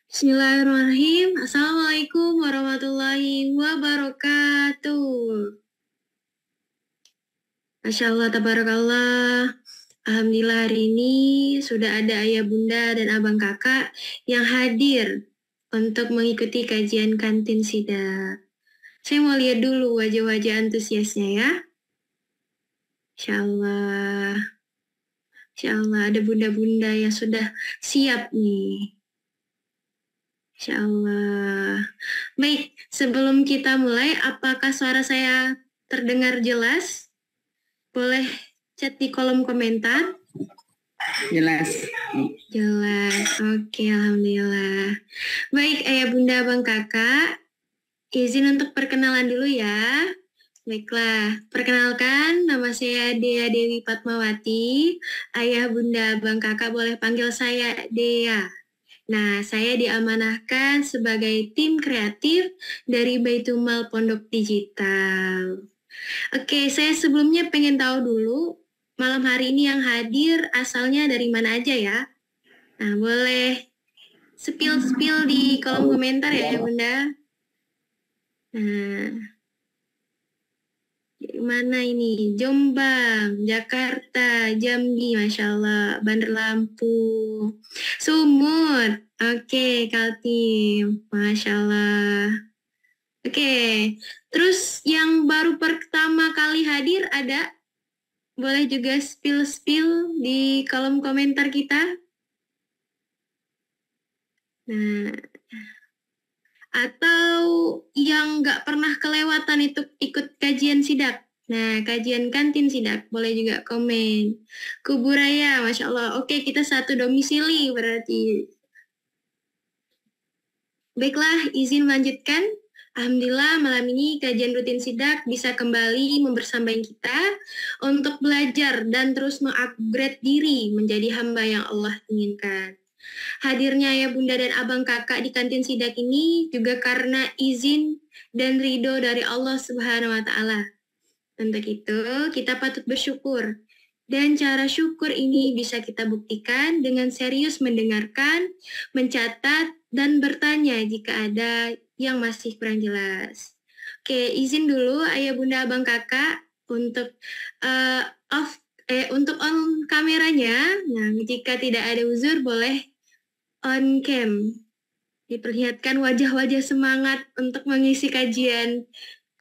Bismillahirrahmanirrahim. Assalamualaikum warahmatullahi wabarakatuh. Masya Allah, tabarakallah. Alhamdulillah hari ini sudah ada ayah bunda dan abang kakak yang hadir untuk mengikuti kajian kantin sidak. Saya mau lihat dulu wajah-wajah antusiasnya ya. Insya Allah. Insya Allah ada bunda-bunda yang sudah siap nih. Insya Allah. Baik, sebelum kita mulai, apakah suara saya terdengar jelas? Boleh chat di kolom komentar. Jelas. Jelas, oke, alhamdulillah. Baik, ayah bunda abang kakak, izin untuk perkenalan dulu ya. Baiklah, perkenalkan nama saya Dea Dewi Fatmawati. Ayah bunda abang kakak boleh panggil saya Dea. Nah, saya diamanahkan sebagai tim kreatif dari Baitumal Pondok Digital. Oke, saya sebelumnya pengen tahu dulu, malam hari ini yang hadir asalnya dari mana aja ya? Nah, boleh spill di kolom komentar ya, Bunda. Nah, dari mana ini? Jombang, Jakarta, Jambi, Masya Allah, Bandar Lampung, Sumut. Oke, Kaltim, Masya Allah. Oke, terus yang baru pertama kali hadir ada? Boleh juga spill di kolom komentar kita. Nah, atau yang nggak pernah kelewatan itu ikut kajian sidak. Nah, kajian kantin sidak boleh juga komen. Kuburaya, Masya Allah. Oke, kita satu domisili berarti. Baiklah, izin melanjutkan. Alhamdulillah malam ini kajian rutin sidak bisa kembali membersamai kita untuk belajar dan terus mengupgrade diri menjadi hamba yang Allah inginkan. Hadirnya ayah bunda dan abang kakak di kantin sidak ini juga karena izin dan ridho dari Allah Subhanahu wa Ta'ala. Untuk itu, kita patut bersyukur. Dan cara syukur ini bisa kita buktikan dengan serius mendengarkan, mencatat, dan bertanya jika ada yang masih kurang jelas. Oke, izin dulu ayah bunda abang kakak untuk untuk on kameranya. Nah, jika tidak ada uzur boleh on cam. Diperlihatkan wajah-wajah semangat untuk mengisi kajian,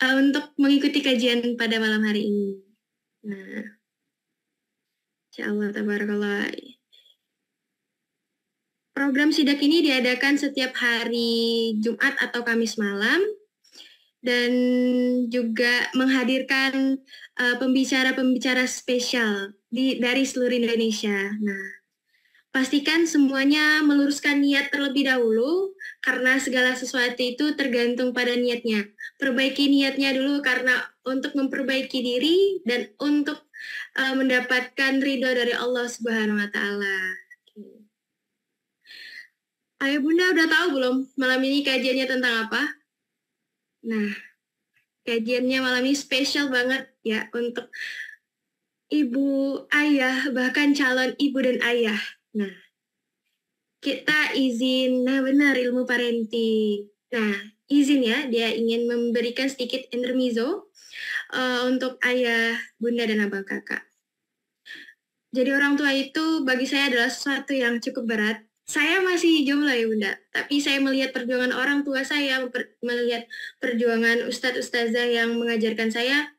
untuk mengikuti kajian pada malam hari ini. Nah, insya Allah, tabarakallah. Program sidak ini diadakan setiap hari Jumat atau Kamis malam dan juga menghadirkan pembicara-pembicara spesial dari seluruh Indonesia. Nah, pastikan semuanya meluruskan niat terlebih dahulu karena segala sesuatu itu tergantung pada niatnya. Perbaiki niatnya dulu karena untuk memperbaiki diri dan untuk mendapatkan ridho dari Allah Subhanahu wa Ta'ala. Ayah bunda udah tahu belum malam ini kajiannya tentang apa? Nah, kajiannya malam ini spesial banget ya untuk ibu, ayah, bahkan calon ibu dan ayah. Nah, kita izin, nah benar ilmu parenting. Nah, izin ya, dia ingin memberikan sedikit intermezzo untuk ayah, bunda, dan abang kakak. Jadi orang tua itu bagi saya adalah sesuatu yang cukup berat. Saya masih jomblo ya bunda, tapi saya melihat perjuangan orang tua saya, melihat perjuangan ustadz ustazah yang mengajarkan saya,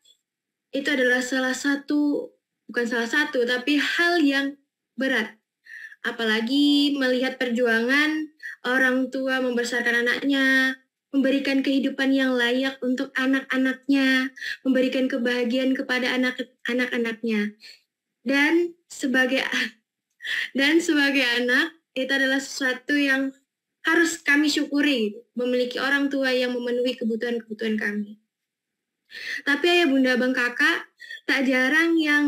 itu adalah bukan salah satu, tapi hal yang berat. Apalagi melihat perjuangan orang tua membesarkan anaknya, memberikan kehidupan yang layak untuk anak-anaknya, memberikan kebahagiaan kepada anak-anaknya. Dan sebagai anak, itu adalah sesuatu yang harus kami syukuri, memiliki orang tua yang memenuhi kebutuhan-kebutuhan kami. Tapi ayah bunda abang kakak, tak jarang yang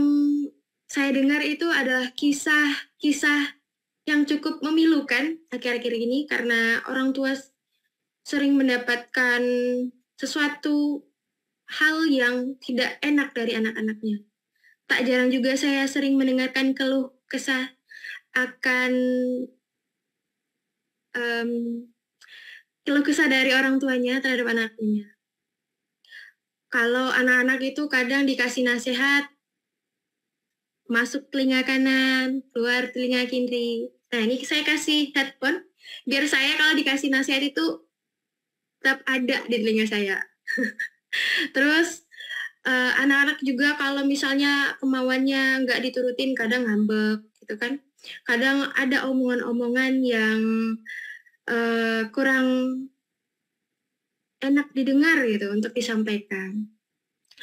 saya dengar itu adalah kisah-kisah yang cukup memilukan akhir-akhir ini karena orang tua sering mendapatkan sesuatu hal yang tidak enak dari anak-anaknya. Tak jarang juga saya sering mendengarkan keluh kesah akan keluh kesah dari orang tuanya terhadap anaknya. Kalau anak-anak itu kadang dikasih nasihat, masuk telinga kanan, keluar telinga kiri. Nah, ini saya kasih headphone, biar saya kalau dikasih nasihat itu tetap ada di telinga saya. Terus anak-anak juga kalau misalnya kemauannya nggak diturutin, kadang ngambek gitu kan. Kadang ada omongan-omongan yang kurang enak didengar gitu untuk disampaikan.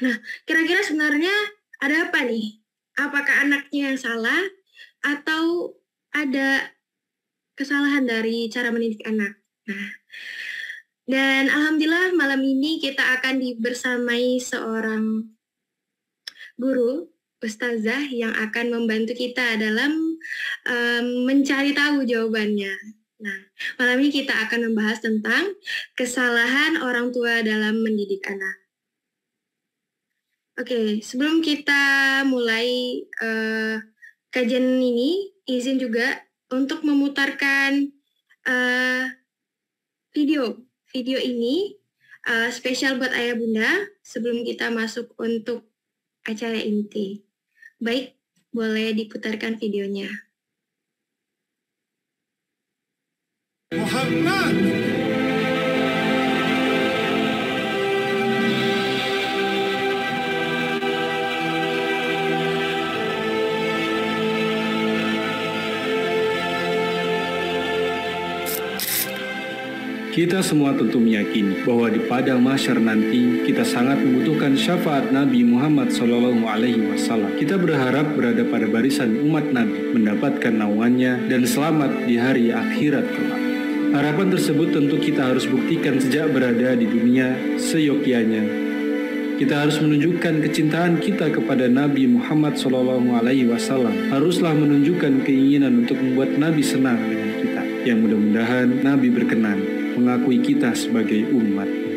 Nah, kira-kira sebenarnya ada apa nih? Apakah anaknya yang salah atau ada kesalahan dari cara mendidik anak? Nah, dan alhamdulillah malam ini kita akan dibersamai seorang guru, ustazah yang akan membantu kita dalam mencari tahu jawabannya. Nah, malam ini kita akan membahas tentang kesalahan orang tua dalam mendidik anak. Oke, sebelum kita mulai kajian ini, izin juga untuk memutarkan video ini spesial buat ayah bunda sebelum kita masuk untuk acara inti. Baik, boleh diputarkan videonya. Muhammad. Kita semua tentu meyakini bahwa di padang mahsyar nanti kita sangat membutuhkan syafaat Nabi Muhammad SAW. Kita berharap berada pada barisan umat Nabi, mendapatkan naungannya dan selamat di hari akhirat kelak. Harapan tersebut tentu kita harus buktikan sejak berada di dunia seyogyanya. Kita harus menunjukkan kecintaan kita kepada Nabi Muhammad SAW. Haruslah menunjukkan keinginan untuk membuat Nabi senang dengan kita. Yang mudah-mudahan Nabi berkenan mengakui kita sebagai umatnya.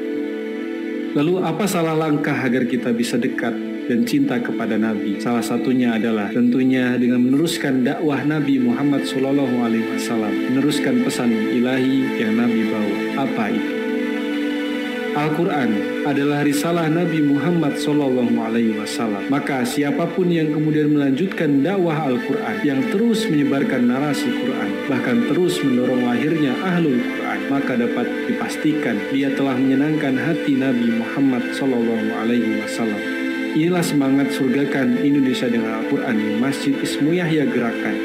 Lalu apa salah langkah agar kita bisa dekat dan cinta kepada Nabi? Salah satunya adalah tentunya dengan meneruskan dakwah Nabi Muhammad SAW, meneruskan pesan ilahi yang Nabi bawa. Apa itu? Al-Quran adalah risalah Nabi Muhammad SAW. Maka siapapun yang kemudian melanjutkan dakwah Al-Quran, yang terus menyebarkan narasi Quran, bahkan terus mendorong lahirnya Ahlul Quran, maka dapat dipastikan dia telah menyenangkan hati Nabi Muhammad SAW. Inilah semangat surgakan Indonesia dengan Al-Quran di Masjid Ismu Yahya Gerakan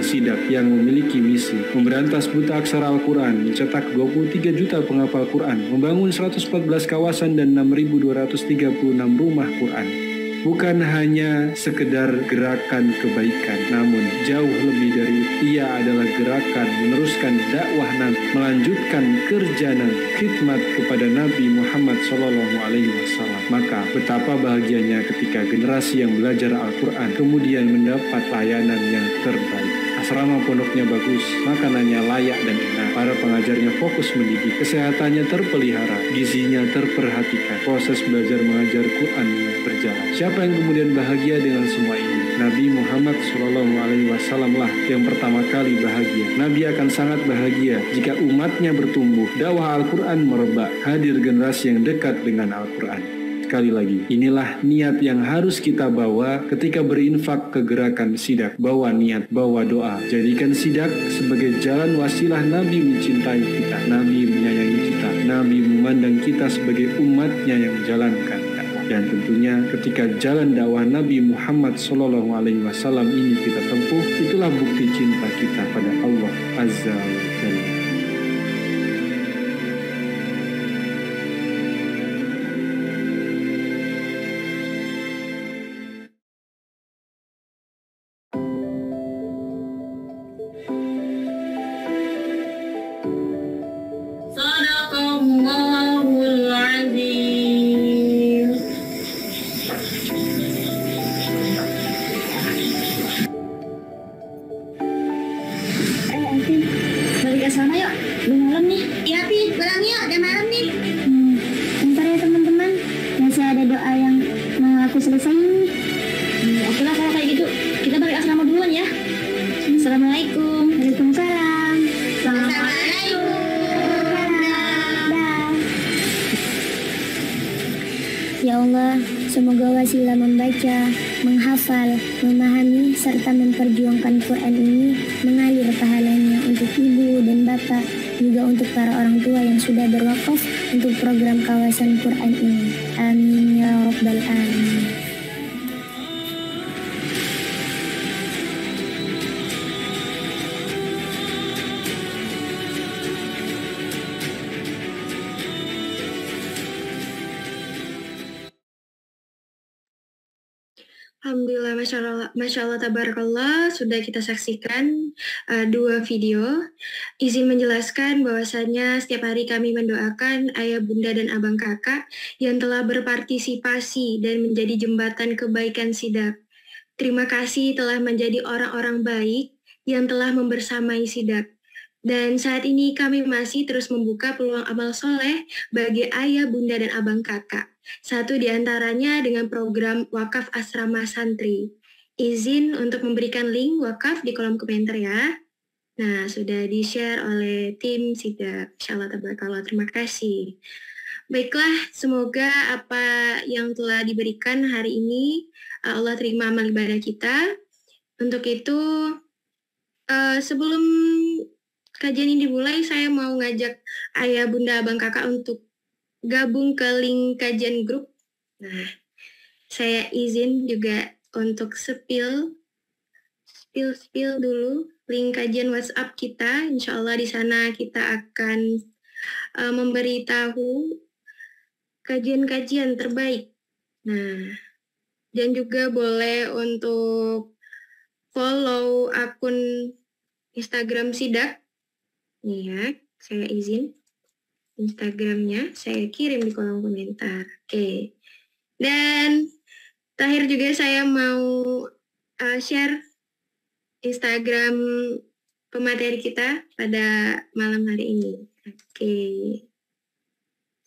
Sidak yang memiliki misi memberantas buta aksara Al-Quran, mencetak 23 juta penghafal Quran, membangun 114 kawasan dan 6.236 rumah Quran. Bukan hanya sekedar gerakan kebaikan, namun jauh lebih dari ia adalah gerakan meneruskan dakwah Nabi, melanjutkan kerja Nabi, khidmat kepada Nabi Muhammad SAW. Maka betapa bahagianya ketika generasi yang belajar Al-Quran kemudian mendapat layanan yang terbaik. Asrama pondoknya bagus, makanannya layak dan enak, para pengajarnya fokus mendidik, kesehatannya terpelihara, gizinya terperhatikan, proses belajar mengajar Quran berjalan. Siapa yang kemudian bahagia dengan semua ini? Nabi Muhammad SAW lah yang pertama kali bahagia. Nabi akan sangat bahagia jika umatnya bertumbuh, dakwah Al-Quran merebak, hadir generasi yang dekat dengan Al-Quran. Sekali lagi, inilah niat yang harus kita bawa ketika berinfak ke gerakan sidak. Bawa niat, bawa doa. Jadikan sidak sebagai jalan wasilah Nabi mencintai kita. Nabi menyayangi kita. Nabi memandang kita sebagai umatnya yang menjalankan dakwah. Dan tentunya ketika jalan dakwah Nabi Muhammad SAW ini kita tempuh, itulah bukti cinta kita pada Allah Azza wa Jalla. Sana yuk, udah malam nih. Iya Pi, pulang yuk, udah malam nih. Bentar ya teman-teman, masih ada doa yang mau aku selesaiin nih. Oke lah kalau kayak gitu, kita balik asrama duluan ya. Assalamualaikum. Waalaikumsalam. Semoga wasilah membaca, menghafal, memahami, serta memperjuangkan Quran ini mengalir pahalanya untuk ibu dan bapak, juga untuk para orang tua yang sudah berwakaf untuk program kawasan Quran ini. Amin ya Rabbal Alamin. Alhamdulillah, Masya Allah, Tabarakallah, sudah kita saksikan dua video. Izin menjelaskan bahwasanya setiap hari kami mendoakan ayah, bunda, dan abang kakak yang telah berpartisipasi dan menjadi jembatan kebaikan SIDAK. Terima kasih telah menjadi orang-orang baik yang telah membersamai SIDAK. Dan saat ini kami masih terus membuka peluang amal soleh bagi ayah, bunda, dan abang kakak. Satu di antaranya dengan program Wakaf Asrama Santri. Izin untuk memberikan link wakaf di kolom komentar ya. Nah, sudah di-share oleh tim SIDAK. Insyaallah tabarakallah. Terima kasih. Baiklah, semoga apa yang telah diberikan hari ini Allah terima amal ibadah kita. Untuk itu, sebelum kajian ini dimulai, saya mau ngajak ayah, bunda, abang, kakak untuk gabung ke link kajian grup. Nah, saya izin juga untuk spill dulu link kajian WhatsApp kita. Insya Allah di sana kita akan memberitahu kajian-kajian terbaik. Nah, dan juga boleh untuk follow akun Instagram SIDAK. Nih ya, saya izin. Instagramnya saya kirim di kolom komentar. Oke. Dan terakhir juga saya mau share Instagram pemateri kita pada malam hari ini. Oke.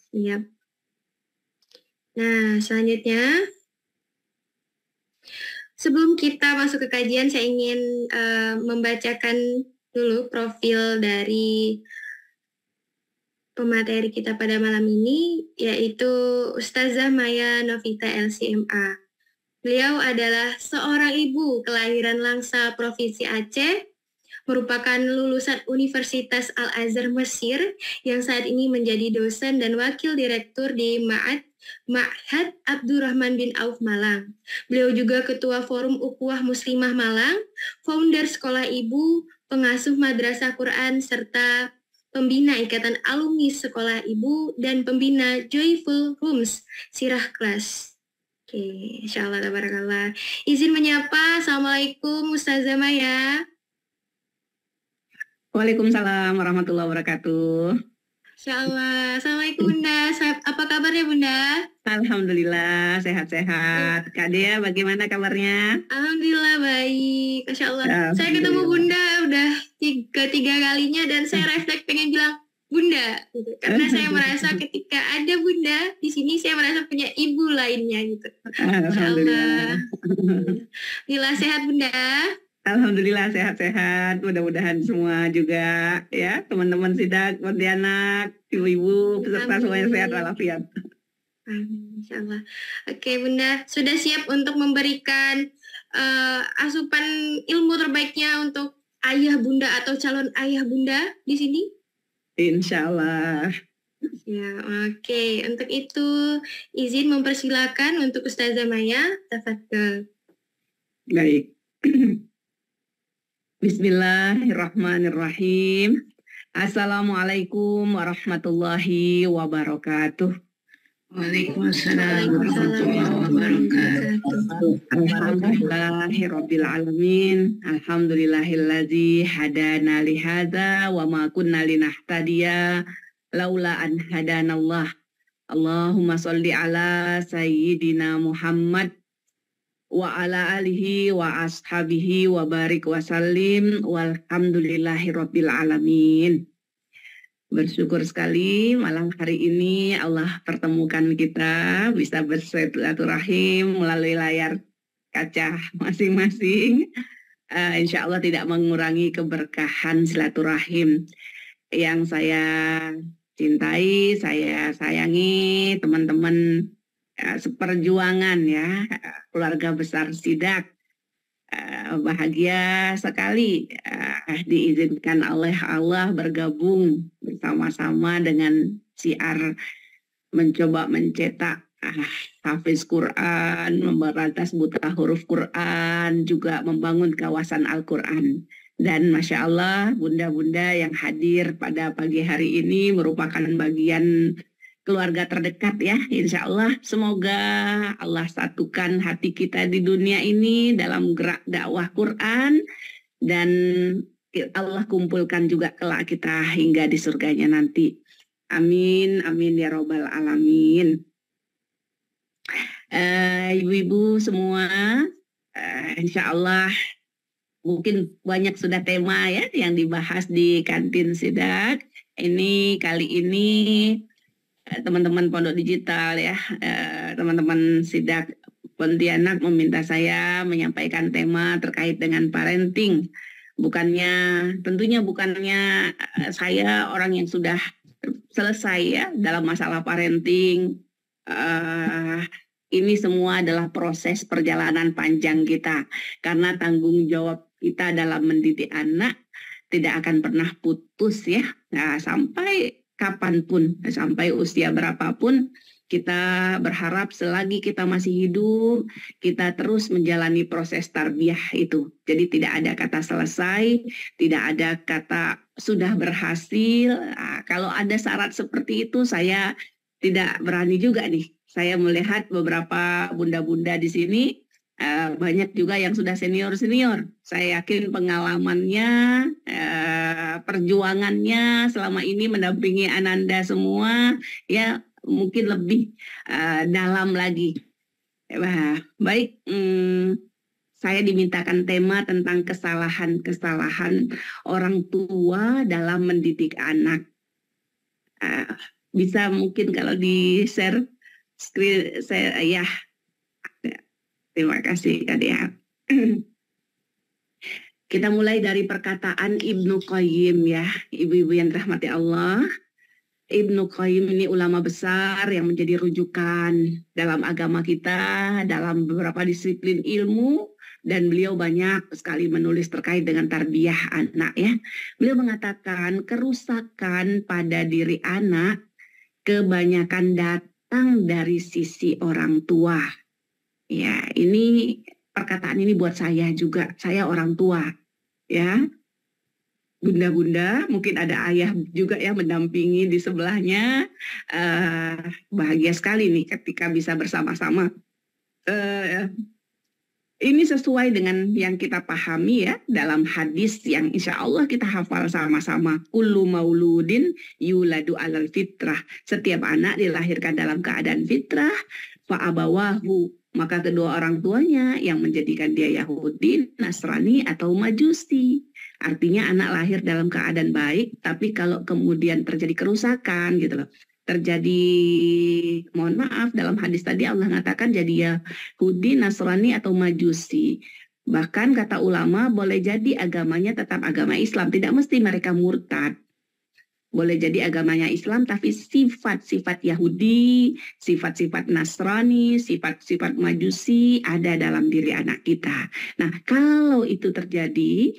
Siap. Nah, selanjutnya sebelum kita masuk ke kajian, saya ingin membacakan dulu profil dari pemateri kita pada malam ini, yaitu Ustazah Maya Novita LCMA. Beliau adalah seorang ibu kelahiran Langsa, Provinsi Aceh, merupakan lulusan Universitas Al-Azhar Mesir yang saat ini menjadi dosen dan wakil direktur di Ma'had Abdurrahman bin Auf Malang. Beliau juga Ketua Forum Ukhuwah Muslimah Malang, founder Sekolah Ibu, pengasuh Madrasah Quran, serta pembina Ikatan Alumni Sekolah Ibu, dan pembina Joyful Homes Sirah Kelas. Oke, insyaallah tabarakallah. Izin menyapa, Assalamualaikum Ustazah Maya. Waalaikumsalam warahmatullahi wabarakatuh. Insyaallah. Assalamualaikum Bunda. Apa kabarnya Bunda? Alhamdulillah sehat-sehat. Kak Dea bagaimana kabarnya? Alhamdulillah baik. Masya Allah. Saya ketemu Bunda udah ketiga kalinya dan saya refleks pengen bilang Bunda, gitu. Karena saya merasa ketika ada Bunda di sini saya merasa punya ibu lainnya gitu. Masya Allah. Alhamdulillah sehat Bunda. Alhamdulillah sehat-sehat. Mudah-mudahan semua juga ya teman-teman SIDAK, Pontianak, ibu-ibu peserta semuanya sehat walafiat. Insya Allah. Oke Bunda, sudah siap untuk memberikan asupan ilmu terbaiknya untuk ayah Bunda atau calon ayah Bunda di sini? Insya Allah. Ya, oke. Untuk itu izin mempersilakan untuk Ustazah Maya. Tafadhol. Baik. Bismillahirrahmanirrahim. Assalamualaikum warahmatullahi wabarakatuh. Waalaikumsalam warahmatullahi wabarakatuh. Alhamdulillahirabbil alamin. Alhamdulillahilladzi hadana li hadza wa ma kunna linahtadiya laula an hadanallah. Allahumma shalli ala sayyidina Muhammad wa ala alihi wa ashabihi wa barik wa sallim walhamdulillahirabbil alamin. Bersyukur sekali malam hari ini Allah pertemukan kita bisa bersilaturahim melalui layar kaca masing-masing. Insya Allah tidak mengurangi keberkahan silaturahim yang saya cintai, saya sayangi teman-teman seperjuangan ya, keluarga besar Sidak. Bahagia sekali diizinkan oleh Allah bergabung bersama-sama dengan siar mencoba mencetak hafiz Quran, memberantas buta huruf Quran, juga membangun kawasan Al-Quran. Dan Masya Allah, bunda-bunda yang hadir pada pagi hari ini merupakan bagian keluarga terdekat ya, insya Allah. Semoga Allah satukan hati kita di dunia ini dalam gerak dakwah Quran, dan Allah kumpulkan juga kelak kita hingga di surganya nanti. Amin, amin ya robbal alamin. Ibu-ibu semua, insya Allah mungkin banyak sudah tema ya yang dibahas di kantin Sidak. Ini kali ini teman-teman Pondok Digital ya, teman-teman Sidak Pontianak meminta saya menyampaikan tema terkait dengan parenting. Tentunya bukannya saya orang yang sudah selesai ya dalam masalah parenting. Ini semua adalah proses perjalanan panjang kita, karena tanggung jawab kita dalam mendidik anak tidak akan pernah putus ya. Nah, sampai kapanpun, sampai usia berapapun, kita berharap selagi kita masih hidup, kita terus menjalani proses tarbiyah itu. Jadi tidak ada kata selesai, tidak ada kata sudah berhasil. Nah, kalau ada syarat seperti itu, saya tidak berani juga nih. Saya melihat beberapa bunda-bunda di sini, banyak juga yang sudah senior-senior. Saya yakin pengalamannya, perjuangannya selama ini mendampingi Ananda semua, ya mungkin lebih dalam lagi. Baik, saya dimintakan tema tentang kesalahan-kesalahan orang tua dalam mendidik anak. Bisa mungkin kalau di-share screen saya ya. Terima kasih Kak Dea. Kita mulai dari perkataan Ibnu Qayyim ya, ibu-ibu yang dirahmati Allah. Ibnu Qayyim ini ulama besar yang menjadi rujukan dalam agama kita, dalam beberapa disiplin ilmu, dan beliau banyak sekali menulis terkait dengan tarbiyah anak ya. Beliau mengatakan kerusakan pada diri anak kebanyakan datang dari sisi orang tua. Ya, ini perkataan ini buat saya juga. Saya orang tua, ya. Bunda-bunda, mungkin ada ayah juga ya mendampingi di sebelahnya. Bahagia sekali nih ketika bisa bersama-sama. Ini sesuai dengan yang kita pahami ya dalam hadis yang insya Allah kita hafal sama-sama. Kullu mauludin yuladu alal fitrah. Setiap anak dilahirkan dalam keadaan fitrah. Fa'abawahu. Maka kedua orang tuanya yang menjadikan dia Yahudi, Nasrani, atau Majusi. Artinya anak lahir dalam keadaan baik, tapi kalau kemudian terjadi kerusakan gitu loh. Terjadi, mohon maaf, dalam hadis tadi Allah mengatakan jadi Yahudi, Nasrani, atau Majusi. Bahkan kata ulama boleh jadi agamanya tetap agama Islam. Tidak mesti mereka murtad. Boleh jadi agamanya Islam, tapi sifat-sifat Yahudi, sifat-sifat Nasrani, sifat-sifat Majusi ada dalam diri anak kita. Nah, kalau itu terjadi,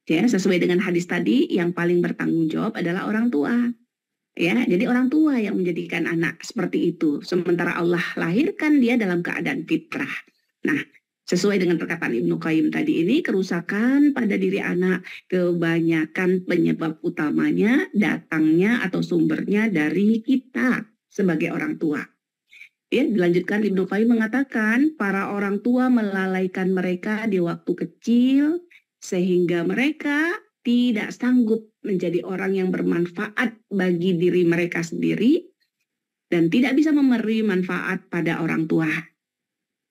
ya sesuai dengan hadis tadi, yang paling bertanggung jawab adalah orang tua. Ya, jadi orang tua yang menjadikan anak seperti itu. Sementara Allah lahirkan dia dalam keadaan fitrah. Nah, sesuai dengan perkataan Ibnu Qayyim tadi ini, kerusakan pada diri anak kebanyakan penyebab utamanya datangnya atau sumbernya dari kita sebagai orang tua. Ya, dilanjutkan Ibnu Qayyim mengatakan para orang tua melalaikan mereka di waktu kecil sehingga mereka tidak sanggup menjadi orang yang bermanfaat bagi diri mereka sendiri dan tidak bisa memberi manfaat pada orang tua.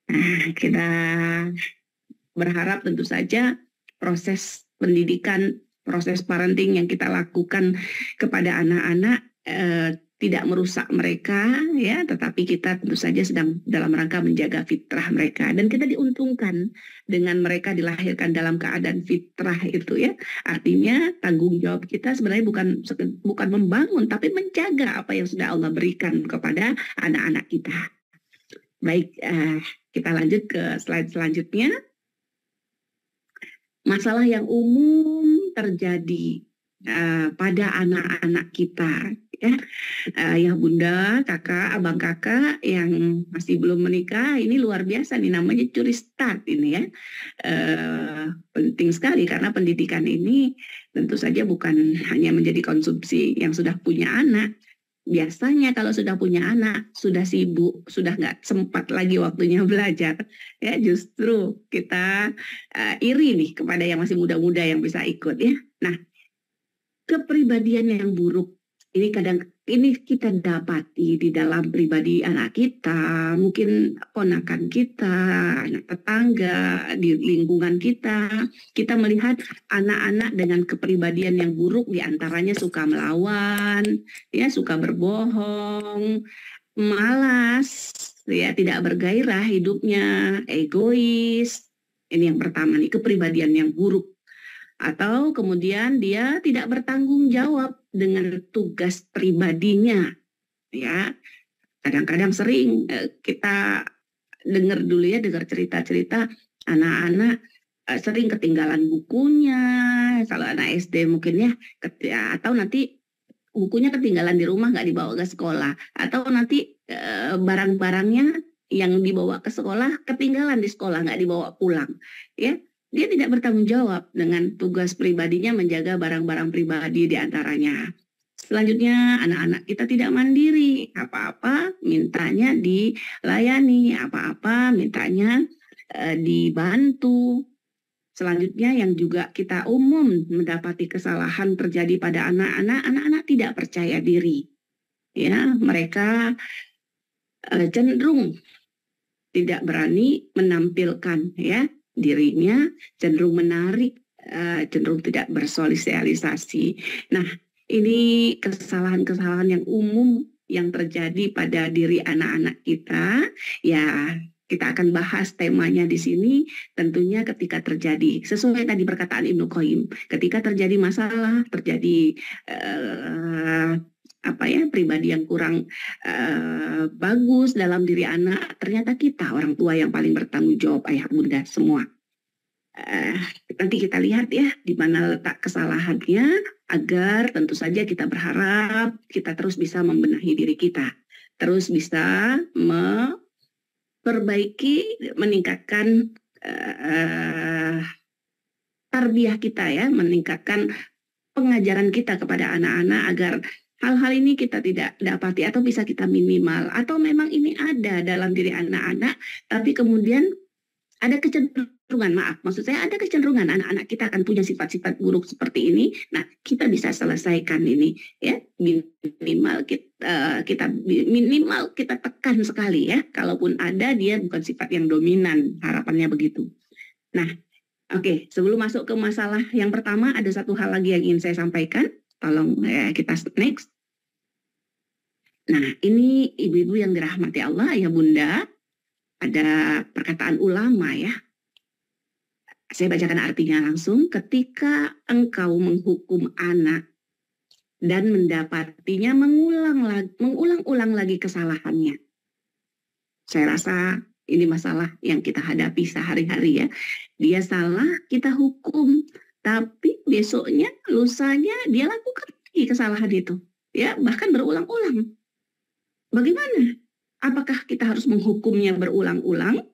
Nah, kita berharap tentu saja proses pendidikan, proses parenting yang kita lakukan kepada anak-anak tidak merusak mereka, ya, tetapi kita tentu saja sedang dalam rangka menjaga fitrah mereka. Dan kita diuntungkan dengan mereka dilahirkan dalam keadaan fitrah itu ya. Artinya tanggung jawab kita sebenarnya bukan membangun, tapi menjaga apa yang sudah Allah berikan kepada anak-anak kita. Baik, kita lanjut ke slide selanjutnya. Masalah yang umum terjadi pada anak-anak kita, ya. Ya Bunda, kakak, abang kakak yang masih belum menikah, ini luar biasa nih, namanya curi start ini ya. Penting sekali karena pendidikan ini tentu saja bukan hanya menjadi konsumsi yang sudah punya anak. Biasanya kalau sudah punya anak, sudah sibuk, sudah nggak sempat lagi waktunya belajar. Ya justru kita iri nih kepada yang masih muda-muda yang bisa ikut ya. Nah, kepribadian yang buruk ini kita dapati di dalam pribadi anak kita, mungkin ponakan kita, anak tetangga, di lingkungan kita. Kita melihat anak-anak dengan kepribadian yang buruk, diantaranya suka melawan, ya suka berbohong, malas, ya tidak bergairah hidupnya, egois. Ini yang pertama nih, kepribadian yang buruk. Atau kemudian dia tidak bertanggung jawab dengan tugas pribadinya, ya. Kadang-kadang sering kita dengar cerita-cerita anak-anak sering ketinggalan bukunya, kalau anak SD mungkin ya, atau nanti bukunya ketinggalan di rumah nggak dibawa ke sekolah, atau nanti barang-barangnya yang dibawa ke sekolah ketinggalan di sekolah nggak dibawa pulang, ya. Dia tidak bertanggung jawab dengan tugas pribadinya menjaga barang-barang pribadi diantaranya. Selanjutnya, anak-anak kita tidak mandiri. Apa-apa mintanya dilayani, apa-apa mintanya dibantu. Selanjutnya yang juga kita umum mendapati kesalahan terjadi pada anak-anak tidak percaya diri. Ya, mereka cenderung tidak berani menampilkan ya dirinya, cenderung menarik, cenderung tidak bersosialisasi. Nah, ini kesalahan-kesalahan yang umum yang terjadi pada diri anak-anak kita. Ya, kita akan bahas temanya di sini. Tentunya ketika terjadi, sesuai tadi perkataan Ibnu Qayyim, ketika terjadi masalah, terjadi pribadi yang kurang bagus dalam diri anak, ternyata kita orang tua yang paling bertanggung jawab, ayah bunda semua. Nanti kita lihat ya di mana letak kesalahannya, agar tentu saja kita berharap kita terus bisa membenahi diri kita, terus bisa memperbaiki, meningkatkan tarbiyah kita ya, meningkatkan pengajaran kita kepada anak-anak agar hal-hal ini kita tidak dapati atau bisa kita minimal, atau memang ini ada dalam diri anak-anak, tapi kemudian ada kecenderungan, maksud saya ada kecenderungan anak-anak kita akan punya sifat-sifat buruk seperti ini. Nah, kita bisa selesaikan ini ya, minimal kita tekan sekali ya, kalaupun ada dia bukan sifat yang dominan, harapannya begitu. Nah, oke, sebelum masuk ke masalah yang pertama, ada satu hal lagi yang ingin saya sampaikan. Tolong kita next. Nah, ini ibu-ibu yang dirahmati Allah ya bunda, ada perkataan ulama ya. Saya bacakan artinya langsung. Ketika engkau menghukum anak dan mendapatinya mengulang-ulang lagi kesalahannya. Saya rasa ini masalah yang kita hadapi sehari-hari ya. Dia salah, kita hukum. Tapi besoknya, lusanya dia lakukan lagi kesalahan itu. Ya, bahkan berulang-ulang. Bagaimana? Apakah kita harus menghukumnya berulang-ulang?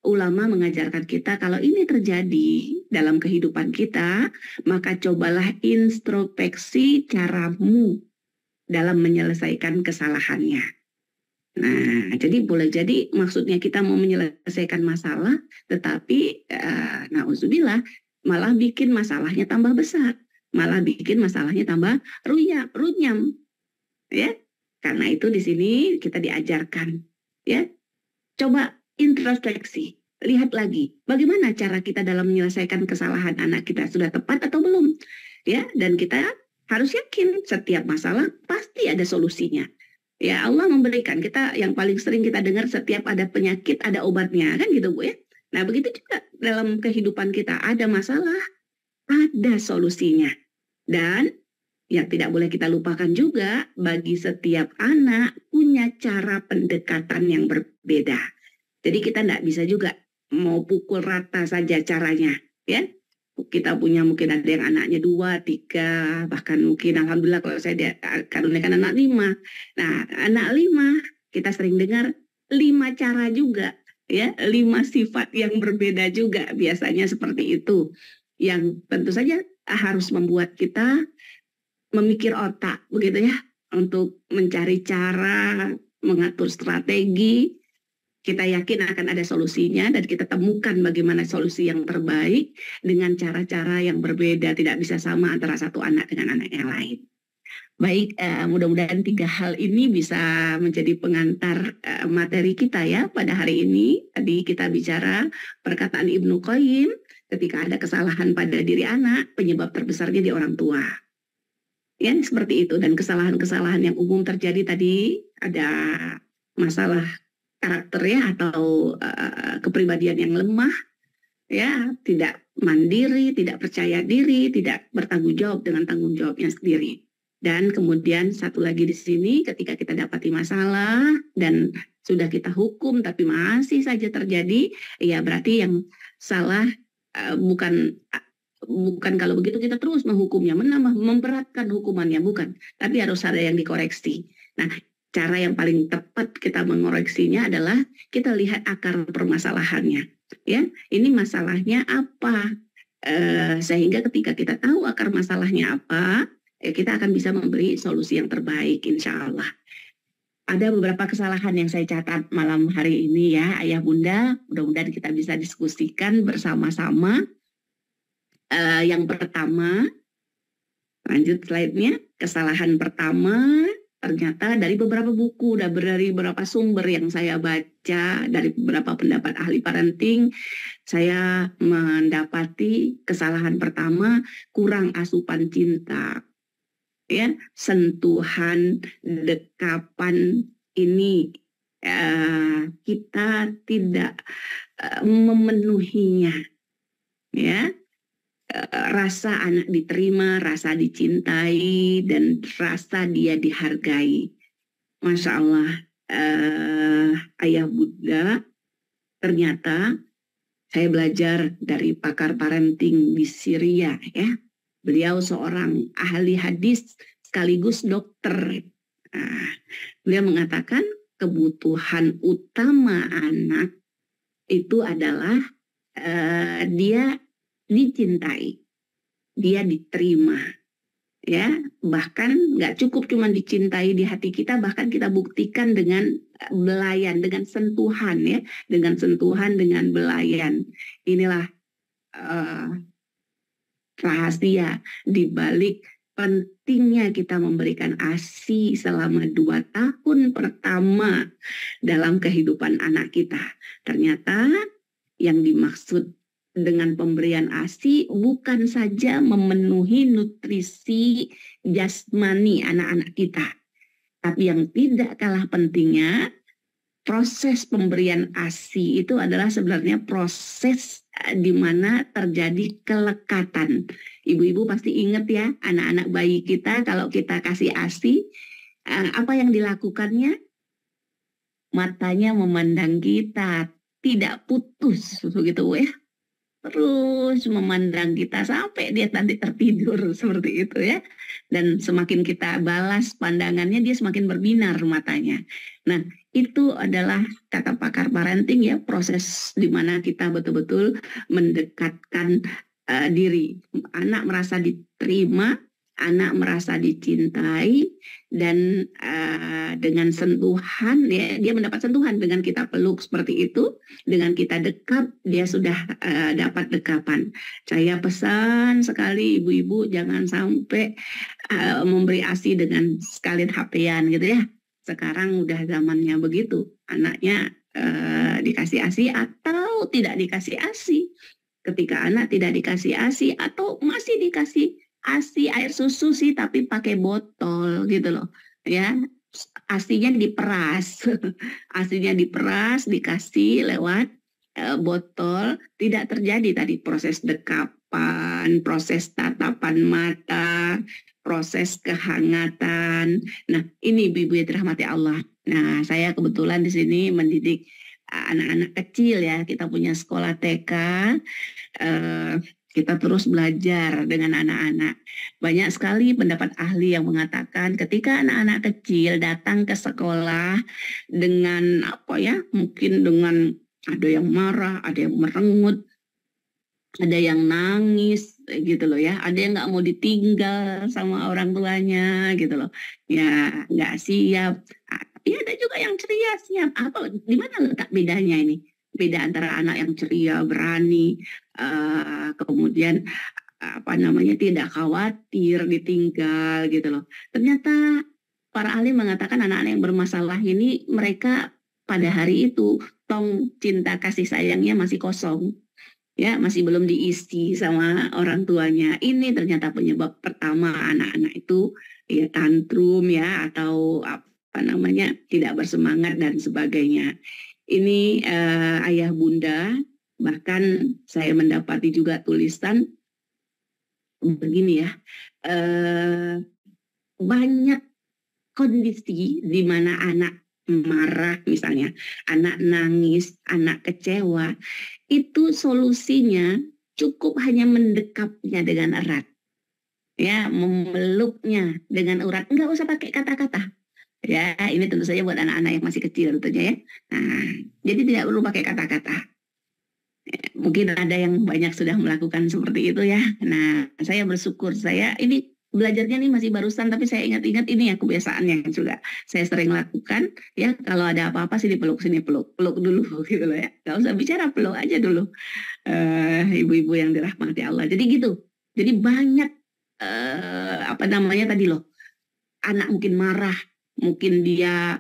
Ulama mengajarkan kita kalau ini terjadi dalam kehidupan kita, maka cobalah introspeksi caramu dalam menyelesaikan kesalahannya. Nah, jadi boleh jadi maksudnya kita mau menyelesaikan masalah, tetapi na'udzubillah, malah bikin masalahnya tambah besar, malah bikin masalahnya tambah runyam, ya. Karena itu di sini kita diajarkan, ya. Coba introspeksi, lihat lagi bagaimana cara kita dalam menyelesaikan kesalahan anak kita, sudah tepat atau belum, ya. Dan kita harus yakin setiap masalah pasti ada solusinya. Ya, Allah memberikan kita, yang paling sering kita dengar, setiap ada penyakit ada obatnya, kan gitu Bu ya. Nah, begitu juga dalam kehidupan kita, ada masalah, ada solusinya. Dan yang tidak boleh kita lupakan juga, bagi setiap anak punya cara pendekatan yang berbeda. Jadi kita tidak bisa juga mau pukul rata saja caranya, ya. Kita punya mungkin ada yang anaknya 2, 3, bahkan mungkin alhamdulillah kalau saya karuniakan anak 5. Nah, anak 5 kita sering dengar 5 cara juga, ya, 5 sifat yang berbeda juga, biasanya seperti itu. Yang tentu saja harus membuat kita memikir otak, begitu ya, untuk mencari cara, mengatur strategi. Kita yakin akan ada solusinya dan kita temukan bagaimana solusi yang terbaik dengan cara-cara yang berbeda, tidak bisa sama antara satu anak dengan anak yang lain. Baik, mudah-mudahan 3 hal ini bisa menjadi pengantar materi kita ya pada hari ini. Tadi kita bicara perkataan Ibnu Qayyim, ketika ada kesalahan pada diri anak, penyebab terbesarnya di orang tua. Ya, seperti itu. Dan kesalahan-kesalahan yang umum terjadi tadi, ada masalah karakter ya, atau kepribadian yang lemah, ya, tidak mandiri, tidak percaya diri, tidak bertanggung jawab dengan tanggung jawabnya sendiri. Dan kemudian satu lagi di sini, ketika kita dapati masalah dan sudah kita hukum tapi masih saja terjadi, ya berarti yang salah bukan kalau begitu kita terus menghukumnya, memberatkan hukumannya, bukan. Tapi harus ada yang dikoreksi. Nah, cara yang paling tepat kita mengoreksinya adalah kita lihat akar permasalahannya. Ya, ini masalahnya apa? Sehingga ketika kita tahu akar masalahnya apa, ya kita akan bisa memberi solusi yang terbaik, insya Allah. Ada beberapa kesalahan yang saya catat malam hari ini ya, Ayah Bunda. Mudah-mudahan kita bisa diskusikan bersama-sama. Yang pertama, lanjut slide-nya. Kesalahan pertama ternyata dari beberapa buku, dari beberapa sumber yang saya baca, dari beberapa pendapat ahli parenting, saya mendapati kesalahan pertama kurang asupan cinta. Ya, sentuhan, dekapan ini kita tidak memenuhinya. Ya. Rasa anak diterima, rasa dicintai, dan rasa dia dihargai. Masya Allah, Ayah Bunda, ternyata saya belajar dari pakar parenting di Syria ya. Beliau seorang ahli hadis sekaligus dokter. Beliau mengatakan kebutuhan utama anak itu adalah dia dicintai, dia diterima, ya. Bahkan nggak cukup cuma dicintai di hati kita, bahkan kita buktikan dengan belayan, dengan sentuhan, ya, dengan sentuhan, dengan belayan. Inilah rahasia di balik pentingnya kita memberikan ASI selama 2 tahun pertama dalam kehidupan anak kita. Ternyata yang dimaksud dengan pemberian ASI bukan saja memenuhi nutrisi jasmani anak-anak kita, tapi yang tidak kalah pentingnya, proses pemberian ASI itu adalah sebenarnya proses di mana terjadi kelekatan. Ibu-ibu pasti ingat ya, anak-anak bayi kita kalau kita kasih ASI, apa yang dilakukannya? Matanya memandang kita, tidak putus, begitu ya. Terus memandang kita sampai dia nanti tertidur, seperti itu ya. Dan semakin kita balas pandangannya, dia semakin berbinar matanya. Nah, itu adalah kata pakar parenting ya, proses di mana kita betul-betul mendekatkan diri. Anak merasa diterima, anak merasa dicintai, dan dengan sentuhan, dia mendapat sentuhan dengan kita peluk seperti itu, dengan kita dekap, dia sudah dapat dekapan. Saya pesan sekali ibu-ibu jangan sampai memberi ASI dengan sekalian HP-an gitu ya. Sekarang udah zamannya begitu, anaknya dikasih ASI atau tidak dikasih ASI. Ketika anak tidak dikasih ASI atau masih dikasih ASI air susu sih tapi pakai botol gitu loh ya, ASInya diperas ASInya diperas, dikasih lewat botol, tidak terjadi tadi proses dekapan, proses tatapan mata, proses kehangatan. Nah, ini ibu-ibu yang dirahmati Allah. Nah, saya kebetulan di sini mendidik anak-anak kecil ya. Kita punya sekolah TK. Kita terus belajar dengan anak-anak. Banyak sekali pendapat ahli yang mengatakan ketika anak-anak kecil datang ke sekolah dengan mungkin dengan ada yang marah, ada yang merengut, ada yang nangis gitu loh ya, ada yang nggak mau ditinggal sama orang tuanya gitu loh, ya nggak siap. Tapi ada juga yang ceria siap. Di mana letak bedanya ini? Beda antara anak yang ceria, berani, kemudian tidak khawatir ditinggal gitu loh. Ternyata para ahli mengatakan anak-anak yang bermasalah ini mereka pada hari itu tong cinta kasih sayangnya masih kosong. Ya, masih belum diisi sama orang tuanya. Ini ternyata penyebab pertama anak-anak itu ya tantrum ya, atau tidak bersemangat dan sebagainya. Ini ayah bunda, bahkan saya mendapati juga tulisan begini ya, banyak kondisi di mana anak marah misalnya, anak nangis, anak kecewa, itu solusinya cukup hanya mendekapnya dengan erat. Ya, memeluknya dengan erat, enggak usah pakai kata-kata. Ya, ini tentu saja buat anak-anak yang masih kecil tentunya ya. Nah, jadi tidak perlu pakai kata-kata. Mungkin ada yang banyak sudah melakukan seperti itu ya. Nah, saya bersyukur saya ini belajarnya nih masih barusan, tapi saya ingat-ingat ini ya kebiasaan yang juga saya sering lakukan ya. Kalau ada apa-apa sih dipeluk, sini peluk dulu gitu loh ya. Gak usah bicara, peluk aja dulu. Ibu-ibu yang dirahmati Allah. Jadi gitu. Jadi banyak tadi loh. Anak mungkin marah, mungkin dia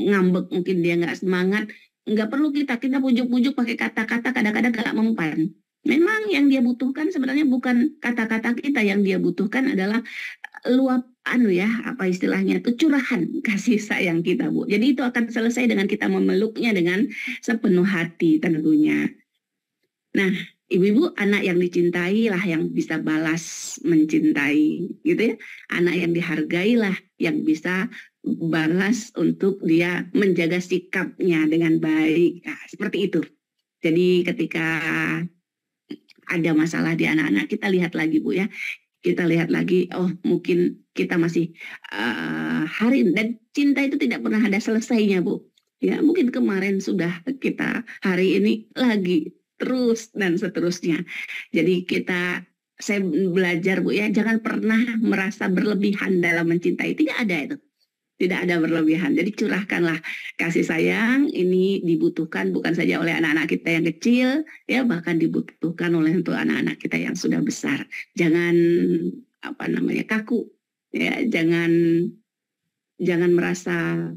ngambek, mungkin dia nggak semangat. Nggak perlu kita pujuk-pujuk pakai kata-kata, kadang-kadang nggak mempan. Memang yang dia butuhkan sebenarnya bukan kata-kata kita, yang dia butuhkan adalah luapan istilahnya itu curahan kasih sayang kita, Bu. Jadi itu akan selesai dengan kita memeluknya dengan sepenuh hati tentunya. Nah, ibu-ibu, anak yang dicintai lah yang bisa balas mencintai, gitu ya. Anak yang dihargai lah yang bisa balas untuk dia menjaga sikapnya dengan baik. Nah, seperti itu. Jadi ketika ada masalah di anak-anak, kita lihat lagi, Bu ya. Kita lihat lagi, oh mungkin kita masih hari, dan cinta itu tidak pernah ada selesainya, Bu. Ya, mungkin kemarin sudah kita, hari ini lagi, terus dan seterusnya. Jadi saya belajar, Bu ya, jangan pernah merasa berlebihan dalam mencintai. Tidak ada itu. Tidak ada berlebihan. Jadi curahkanlah kasih sayang, ini dibutuhkan bukan saja oleh anak-anak kita yang kecil, ya, bahkan dibutuhkan oleh untuk anak-anak kita yang sudah besar. Jangan kaku, ya, jangan merasa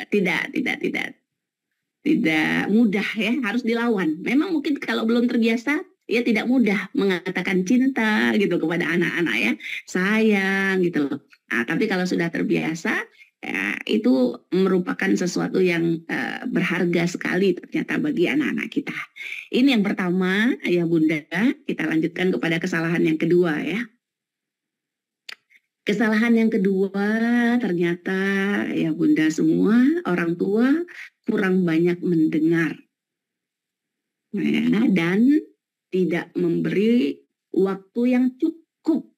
tidak mudah ya, harus dilawan. Memang mungkin kalau belum terbiasa ya tidak mudah mengatakan cinta gitu kepada anak-anak ya, sayang gitu loh. Nah, tapi kalau sudah terbiasa ya, itu merupakan sesuatu yang berharga sekali ternyata bagi anak-anak kita. Ini yang pertama, ayah bunda. Kita lanjutkan kepada kesalahan yang kedua ya. Kesalahan yang kedua ternyata ya bunda semua, orang tua kurang banyak mendengar ya, dan tidak memberi waktu yang cukup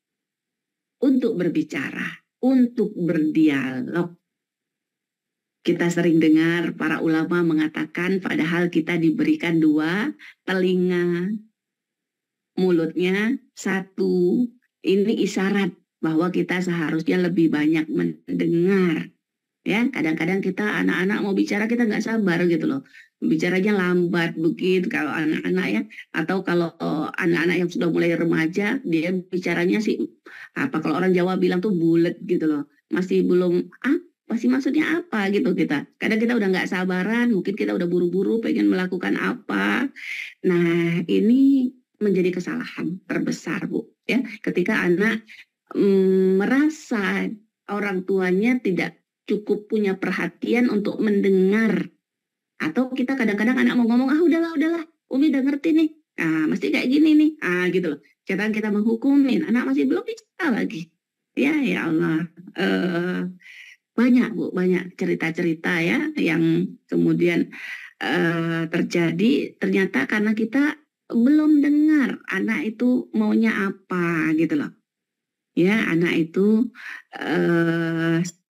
untuk berbicara, untuk berdialog. Kita sering dengar para ulama mengatakan padahal kita diberikan 2 telinga, mulutnya 1. Ini isyarat bahwa kita seharusnya lebih banyak mendengar. Ya, kadang-kadang kita anak-anak mau bicara kita nggak sabar gitu loh. Bicaranya lambat begitu kalau anak-anak ya, atau kalau anak-anak yang sudah mulai remaja dia bicaranya sih kalau orang Jawa bilang tuh bulet gitu loh, masih belum masih maksudnya apa gitu. Kadang kita udah nggak sabaran, mungkin kita udah buru-buru pengen melakukan apa. Nah, ini menjadi kesalahan terbesar, Bu ya, ketika anak merasa orang tuanya tidak cukup punya perhatian untuk mendengar. Atau kita kadang-kadang anak mau ngomong, udahlah, Umi udah ngerti nih. Mesti kayak gini nih, gitu loh. Jangan kita menghukumin, anak masih belum bicara lagi. Ya Allah, banyak Bu, banyak cerita-cerita ya yang kemudian terjadi ternyata karena kita belum dengar anak itu maunya apa gitu loh. Ya, anak itu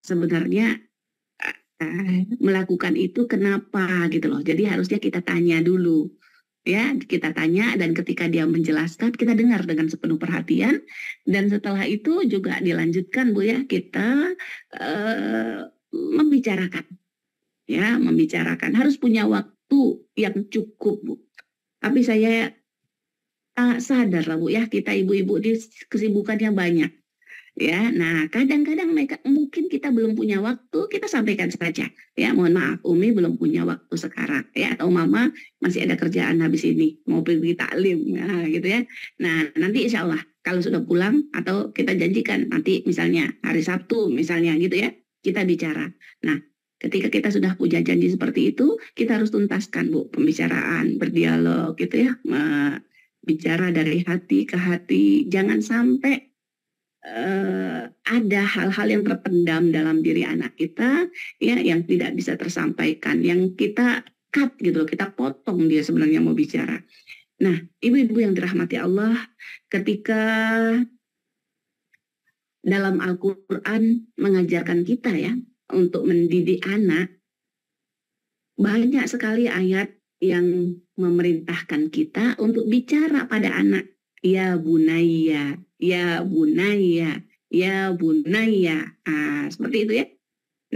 sebenarnya melakukan itu kenapa gitu loh. Jadi harusnya kita tanya dulu. Ya, kita tanya dan ketika dia menjelaskan kita dengar dengan sepenuh perhatian dan setelah itu juga dilanjutkan Bu ya, kita membicarakan. Ya, membicarakan. Harus punya waktu yang cukup Bu. Tapi saya sadar lah Bu ya, kita ibu-ibu di kesibukannya banyak. Ya, nah kadang-kadang mereka mungkin kita belum punya waktu, kita sampaikan saja. Ya, mohon maaf, Umi belum punya waktu sekarang. Ya, atau Mama masih ada kerjaan habis ini, mau pergi taklim, gitu ya. Nah, nanti insya Allah kalau sudah pulang atau kita janjikan nanti misalnya hari Sabtu misalnya gitu ya, kita bicara. Nah, ketika kita sudah punya janji seperti itu, kita harus tuntaskan Bu, pembicaraan, berdialog gitu ya, bicara dari hati ke hati, jangan sampai ada hal-hal yang terpendam dalam diri anak kita ya yang tidak bisa tersampaikan, yang kita cut gitu loh, kita potong dia sebenarnya mau bicara. Nah, ibu-ibu yang dirahmati Allah, ketika dalam Al-Qur'an mengajarkan kita ya untuk mendidik anak, banyak sekali ayat yang memerintahkan kita untuk bicara pada anak. Ya bunaya, ya bunaya, ya bunaya. Seperti itu ya.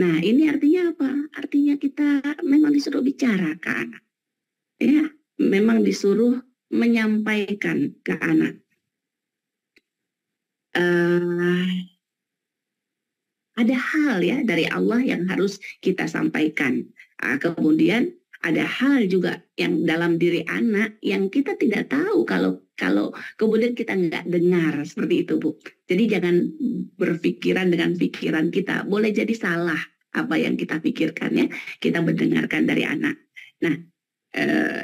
Nah, ini artinya apa? Artinya kita memang disuruh bicara ke anak. Ya, memang disuruh menyampaikan ke anak. Ada hal ya dari Allah yang harus kita sampaikan. Kemudian ada hal juga yang dalam diri anak yang kita tidak tahu kalau kemudian kita nggak dengar, seperti itu Bu. Jadi jangan berpikiran dengan pikiran kita. Boleh jadi salah apa yang kita pikirkan ya. Kita mendengarkan dari anak. Nah,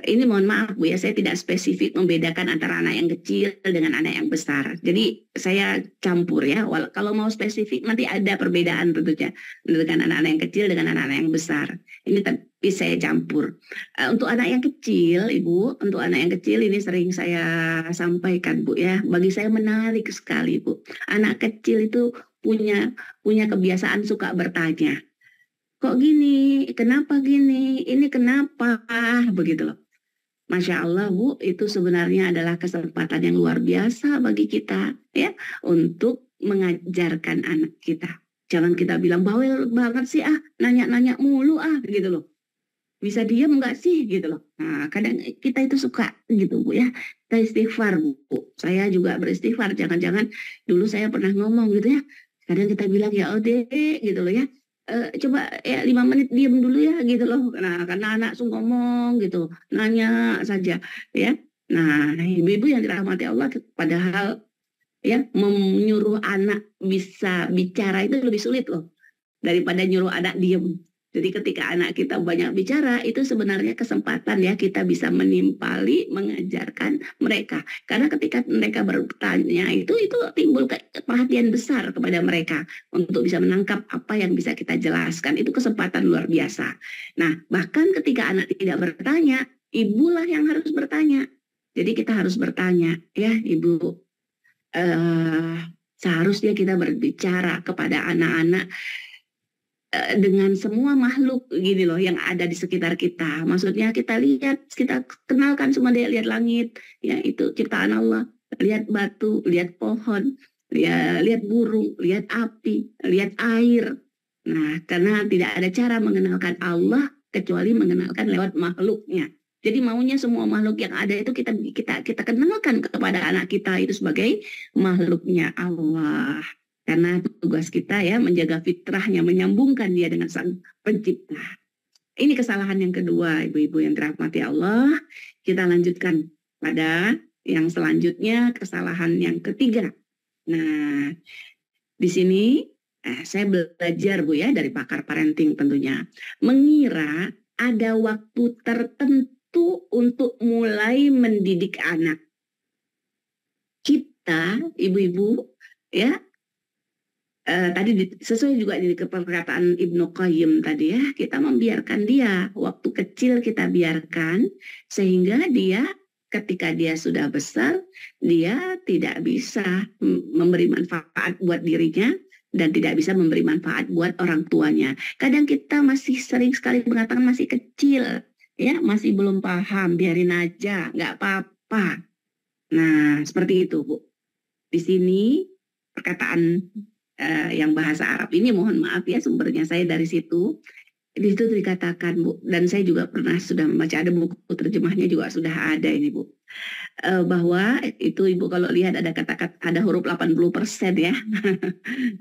ini mohon maaf Bu ya, saya tidak spesifik membedakan antara anak yang kecil dengan anak yang besar. Jadi saya campur ya. Kalau mau spesifik nanti ada perbedaan tentunya dengan anak-anak yang kecil dengan anak-anak yang besar. Ini tapi saya campur. Untuk anak yang kecil, Ibu, untuk anak yang kecil ini sering saya sampaikan Bu ya. Bagi saya menarik sekali Bu. Anak kecil itu punya kebiasaan suka bertanya. Kok gini? Kenapa gini? Ini kenapa? Begitu loh. Masya Allah Bu, itu sebenarnya adalah kesempatan yang luar biasa bagi kita ya untuk mengajarkan anak kita. Jangan kita bilang bawel banget sih nanya-nanya mulu gitu loh. Bisa diam nggak sih gitu loh. Nah, kadang kita itu suka gitu Bu ya. Kita istighfar Bu. Saya juga beristighfar. Jangan-jangan dulu saya pernah ngomong gitu ya. Kadang kita bilang ya Dek gitu loh ya. Coba ya 5 menit diam dulu ya gitu loh. Nah, karena anak langsung ngomong gitu, nanya saja ya. Nah, ibu-ibu yang dirahmati Allah, padahal ya menyuruh anak bisa bicara itu lebih sulit loh daripada nyuruh anak diam. Jadi ketika anak kita banyak bicara, itu sebenarnya kesempatan ya kita bisa menimpali, mengajarkan mereka. Karena ketika mereka bertanya itu timbul perhatian besar kepada mereka untuk bisa menangkap apa yang bisa kita jelaskan. Itu kesempatan luar biasa. Nah, bahkan ketika anak tidak bertanya, ibulah yang harus bertanya. Jadi kita harus bertanya, ya Ibu, seharusnya kita berbicara kepada anak-anak dengan semua makhluk gini loh yang ada di sekitar kita. Maksudnya kita lihat, kita kenalkan semua dia, lihat langit, ya itu ciptaan Allah, lihat batu, lihat pohon, lihat burung, lihat api, lihat air. Nah, karena tidak ada cara mengenalkan Allah kecuali mengenalkan lewat makhluknya. Jadi maunya semua makhluk yang ada itu kita kenalkan kepada anak kita itu sebagai makhluknya Allah. Karena tugas kita ya menjaga fitrahnya, menyambungkan dia dengan Sang Pencipta. Ini kesalahan yang kedua, ibu-ibu yang dirahmati Allah. Kita lanjutkan pada yang selanjutnya, kesalahan yang ketiga. Nah, di sini saya belajar Bu ya dari pakar parenting tentunya. Mengira ada waktu tertentu waktu untuk mulai mendidik anak. Kita, ibu-ibu, ya, tadi sesuai juga di perkataan Ibnu Qayyim tadi ya, kita membiarkan dia, waktu kecil kita biarkan, sehingga dia ketika dia sudah besar, dia tidak bisa memberi manfaat buat dirinya, dan tidak bisa memberi manfaat buat orang tuanya. Kadang kita masih sering sekali mengatakan masih kecil, ya, masih belum paham, biarin aja, nggak apa-apa. Nah, seperti itu, Bu. Di sini perkataan yang bahasa Arab ini, mohon maaf ya, sumbernya saya dari situ. Di situ dikatakan, Bu, dan saya juga pernah sudah membaca, ada buku terjemahnya juga sudah ada ini, Bu. Bahwa itu Ibu kalau lihat ada kata-kata, ada huruf 80% ya. 80%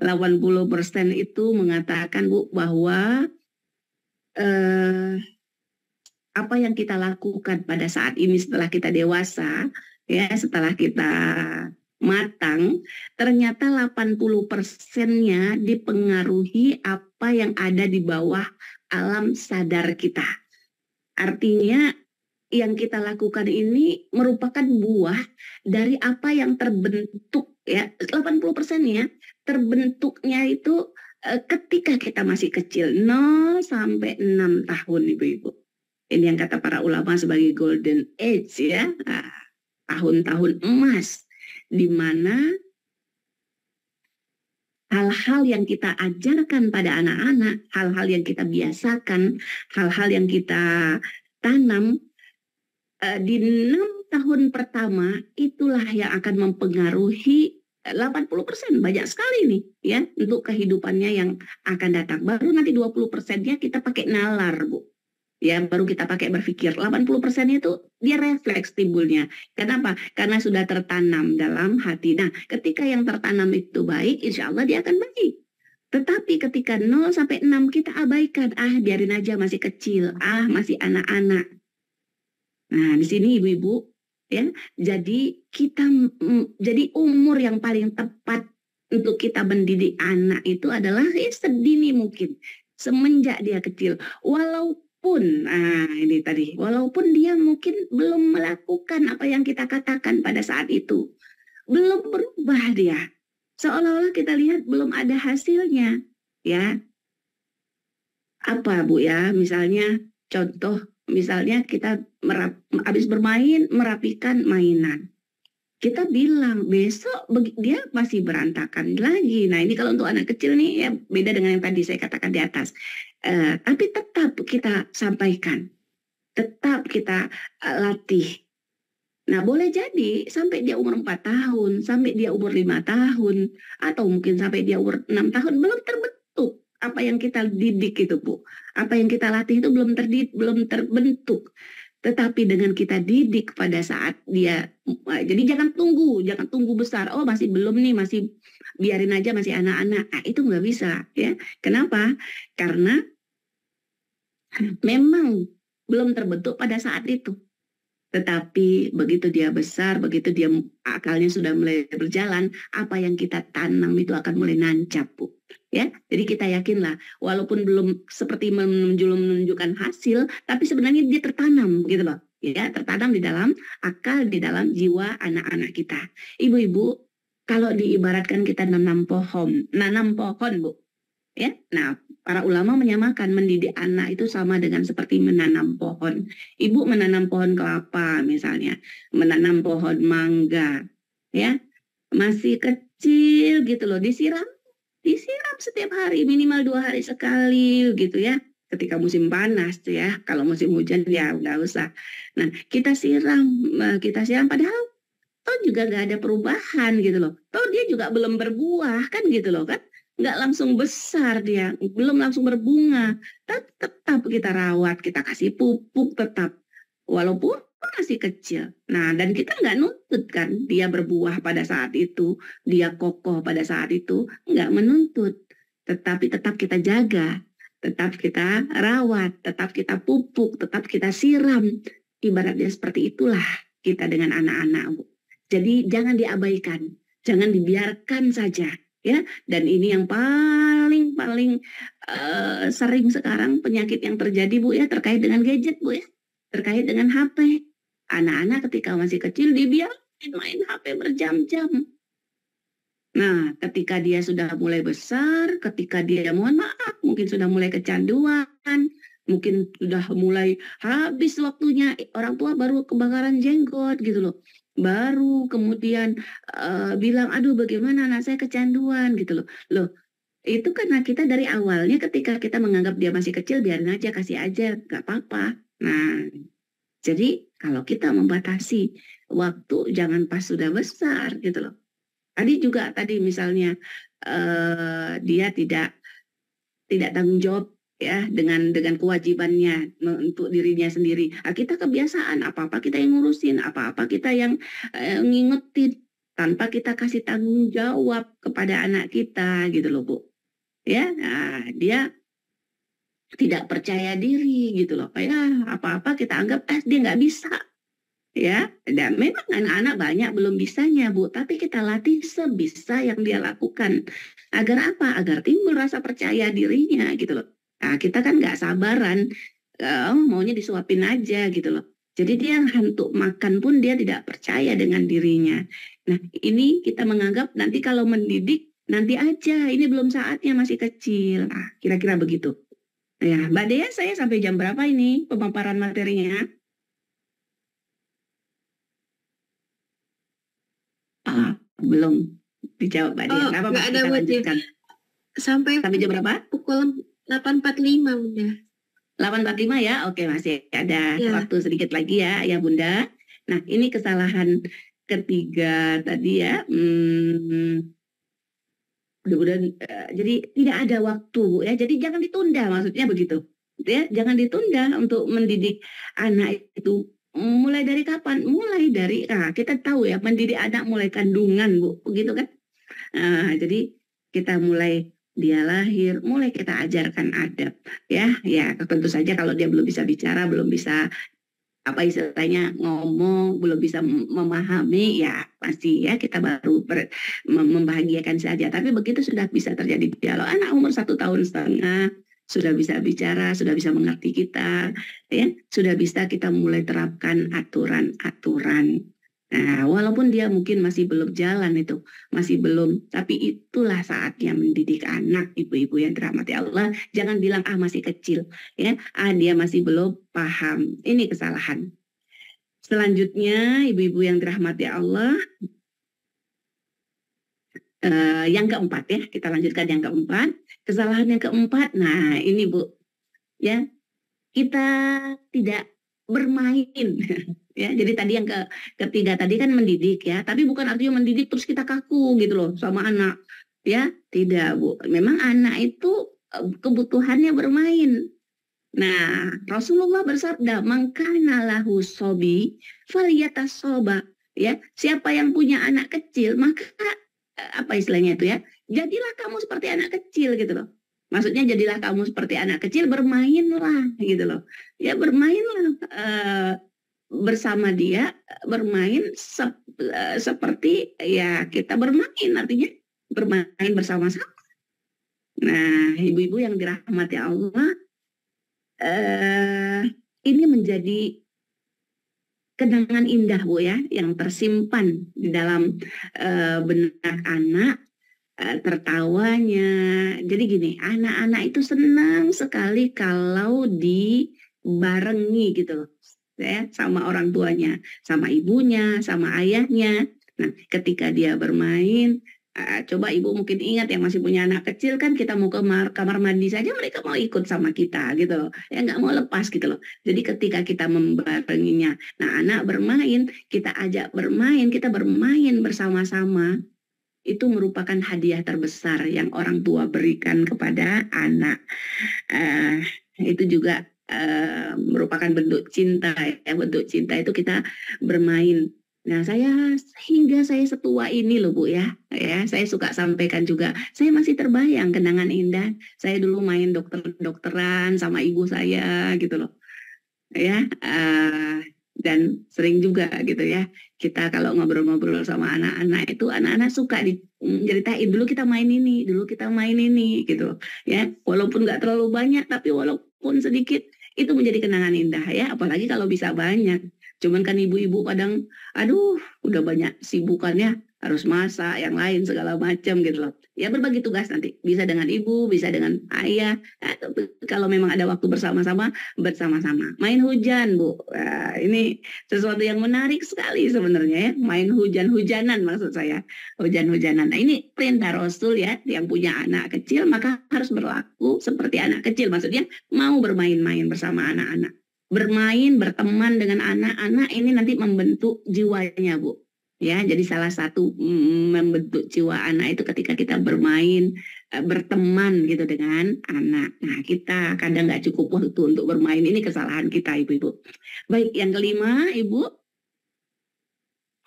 itu mengatakan, Bu, bahwa apa yang kita lakukan pada saat ini setelah kita dewasa, ya, setelah kita matang, ternyata 80%-nya dipengaruhi apa yang ada di bawah alam sadar kita. Artinya yang kita lakukan ini merupakan buah dari apa yang terbentuk, ya, 80%-nya terbentuknya itu ketika kita masih kecil, 0 sampai 6 tahun, ibu-ibu. Ini yang kata para ulama sebagai golden age, ya, tahun-tahun emas, di mana hal-hal yang kita ajarkan pada anak-anak, hal-hal yang kita biasakan, hal-hal yang kita tanam di 6 tahun pertama, itulah yang akan mempengaruhi 80%, banyak sekali nih, ya, untuk kehidupannya yang akan datang. Baru nanti 20%-nya kita pakai nalar, Bu. Ya, baru kita pakai berpikir. 80% itu dia refleks timbulnya. Kenapa? Karena sudah tertanam dalam hati. Nah, ketika yang tertanam itu baik, insya Allah dia akan baik. Tetapi ketika 0 sampai 6 kita abaikan, biarin aja, masih kecil, masih anak-anak. Nah, di sini ibu-ibu, ya, jadi jadi umur yang paling tepat untuk kita mendidik anak itu adalah sedini mungkin, semenjak dia kecil. Walaupun dia mungkin belum melakukan apa yang kita katakan pada saat itu, belum berubah dia, seolah-olah kita lihat belum ada hasilnya, ya. Apa, Bu, ya, misalnya contoh, misalnya kita habis bermain, merapikan mainan. Kita bilang besok dia masih berantakan lagi. Nah, ini kalau untuk anak kecil nih, ya, beda dengan yang tadi saya katakan di atas. Tapi tetap kita sampaikan, tetap kita latih. Nah, boleh jadi sampai dia umur 4 tahun, sampai dia umur 5 tahun, atau mungkin sampai dia umur 6 tahun, belum terbentuk apa yang kita didik itu, Bu. Apa yang kita latih itu belum terbentuk. Tetapi dengan kita didik pada saat dia, jadi jangan tunggu besar. Oh, masih belum nih, masih biarin aja, masih anak-anak. Itu nggak bisa, ya. Kenapa? Karena memang belum terbentuk pada saat itu. Tetapi begitu dia besar, begitu dia akalnya sudah mulai berjalan, apa yang kita tanam itu akan mulai nancap, Bu. Ya, jadi kita yakinlah, walaupun belum seperti menunjukkan hasil, tapi sebenarnya dia tertanam, gitu loh. Ya, tertanam di dalam akal, di dalam jiwa anak-anak kita. Ibu-ibu, kalau diibaratkan kita nanam pohon, Bu. Ya, nah, para ulama menyamakan mendidik anak itu sama dengan seperti menanam pohon. Ibu menanam pohon kelapa misalnya, menanam pohon mangga, ya, masih kecil gitu loh, disiram setiap hari, minimal 2 hari sekali gitu ya. Ketika musim panas tuh ya, kalau musim hujan ya nggak usah. Nah, kita siram padahal toh juga nggak ada perubahan gitu loh. Toh dia juga belum berbuah kan gitu loh kan. Nggak langsung besar dia, belum langsung berbunga. Tetap kita rawat, kita kasih pupuk tetap. Walaupun masih kecil. Nah, dan kita nggak nuntut kan dia berbuah pada saat itu, dia kokoh pada saat itu, nggak menuntut. Tetapi tetap kita jaga, tetap kita rawat, tetap kita pupuk, tetap kita siram. Ibaratnya seperti itulah kita dengan anak-anak, Bu. Jadi jangan diabaikan, jangan dibiarkan saja. Ya, dan ini yang paling sering sekarang penyakit yang terjadi, Bu, ya, terkait dengan gadget, Bu, ya. terkait dengan HP. Anak-anak ketika masih kecil dibiarin main HP berjam-jam. Nah, ketika dia sudah mulai besar, ketika dia mohon maaf, mungkin sudah mulai kecanduan, mungkin sudah mulai habis waktunya, orang tua baru kebakaran jenggot gitu loh. Baru kemudian bilang, aduh bagaimana anak saya kecanduan gitu loh. Loh, itu karena kita dari awalnya ketika kita menganggap dia masih kecil, biarin aja, kasih aja, gak apa-apa. Nah, jadi kalau kita membatasi waktu, jangan pas sudah besar gitu loh. Tadi misalnya dia tidak tanggung jawab ya dengan kewajibannya untuk dirinya sendiri. Kita kebiasaan apa-apa kita yang ngurusin, apa-apa kita yang ngingetin tanpa kita kasih tanggung jawab kepada anak kita gitu loh Bu. Ya, nah, dia tidak percaya diri gitu loh. Ya, apa-apa kita anggap dia nggak bisa. Ya, dan memang anak-anak banyak belum bisanya Bu, tapi kita latih sebisa yang dia lakukan. Agar apa? Agar timbul rasa percaya dirinya gitu loh. Nah, kita kan nggak sabaran, maunya disuapin aja gitu loh. Jadi dia untuk makan pun dia tidak percaya dengan dirinya. Nah, ini kita menganggap nanti kalau mendidik, nanti aja, ini belum saatnya, masih kecil. Nah, kira-kira begitu. Ya, Mbak Dea, saya sampai jam berapa ini pemaparan materinya? Belum dijawab Mbak Dea. Nggak ada lanjutkan. Sampai jam berapa? Pukul 8.45 Bunda. 8.45 ya, oke masih ada waktu sedikit lagi ya Bunda. Nah ini kesalahan ketiga tadi ya. Mudah-mudahan jadi tidak ada waktu ya, jadi jangan ditunda, maksudnya begitu ya, jangan ditunda untuk mendidik anak itu. Mulai dari kapan? Mulai dari kita tahu ya, mendidik anak mulai kandungan Bu, begitu kan. Jadi kita mulai dia lahir, mulai kita ajarkan adab ya tentu saja kalau dia belum bisa bicara, belum bisa apa istilahnya ngomong, belum bisa memahami ya pasti ya kita baru membahagiakan saja. Tapi begitu sudah bisa terjadi dialog, anak umur 1,5 tahun sudah bisa bicara, sudah bisa mengerti kita ya, sudah bisa kita mulai terapkan aturan-aturan. Nah, walaupun dia mungkin masih belum jalan itu, masih belum, tapi itulah saatnya mendidik anak, ibu-ibu yang dirahmati Allah. Jangan bilang masih kecil, ya, dia masih belum paham. Ini kesalahan. Selanjutnya, ibu-ibu yang dirahmati Allah, yang keempat ya, kita lanjutkan yang keempat. Kesalahan yang keempat, nah ini Bu, ya, kita tidak bermain. Ya, jadi tadi yang ketiga tadi kan mendidik ya, tapi bukan artinya mendidik terus kita kaku gitu loh sama anak ya, tidak Bu, memang anak itu kebutuhannya bermain. Nah Rasulullah bersabda, mangkana lahu sobi faliyatasoba, ya, siapa yang punya anak kecil maka apa istilahnya itu ya, jadilah kamu seperti anak kecil gitu loh. Maksudnya jadilah kamu seperti anak kecil, bermainlah gitu loh ya, bermainlah bersama dia, bermain seperti ya kita bermain, artinya bermain bersama-sama. Nah ibu-ibu yang dirahmati Allah, ini menjadi kenangan indah Bu ya, yang tersimpan di dalam benak anak, tertawanya. Jadi gini, anak-anak itu senang sekali kalau dibarengi gitu loh ya, sama orang tuanya, sama ibunya, sama ayahnya. Nah ketika dia bermain, coba ibu mungkin ingat yang masih punya anak kecil kan, kita mau ke kamar mandi saja mereka mau ikut sama kita gitu loh ya, nggak mau lepas gitu loh. Jadi ketika kita membarenginya, nah anak bermain, kita ajak bermain, kita bermain bersama-sama, itu merupakan hadiah terbesar yang orang tua berikan kepada anak. Itu juga merupakan bentuk cinta ya, bentuk cinta itu kita bermain. Nah hingga saya setua ini loh Bu ya, saya suka sampaikan juga, saya masih terbayang kenangan indah saya dulu main dokteran sama ibu saya gitu loh ya, dan sering juga gitu ya, kita kalau ngobrol-ngobrol sama anak-anak itu, anak-anak suka diceritain, dulu kita main ini gitu ya, walaupun nggak terlalu banyak tapi walaupun sedikit itu menjadi kenangan indah ya, apalagi kalau bisa banyak. Cuman kan ibu-ibu kadang, aduh, udah banyak sibukannya, harus masak, yang lain segala macam gitu loh. Ya berbagi tugas nanti, bisa dengan ibu, bisa dengan ayah, atau kalau memang ada waktu bersama-sama, bersama-sama. Main hujan, Bu. Nah, ini sesuatu yang menarik sekali sebenarnya ya, main hujan-hujanan maksud saya, hujan-hujanan. Nah ini perintah Rasul ya, yang punya anak kecil maka harus berlaku seperti anak kecil, maksudnya mau bermain-main bersama anak-anak. Bermain, berteman dengan anak-anak ini nanti membentuk jiwanya, Bu. Ya, jadi salah satu membentuk jiwa anak itu ketika kita bermain, berteman gitu dengan anak. Nah, kita kadang nggak cukup waktu untuk bermain. Ini kesalahan kita, Ibu-ibu. Baik, yang kelima, Ibu.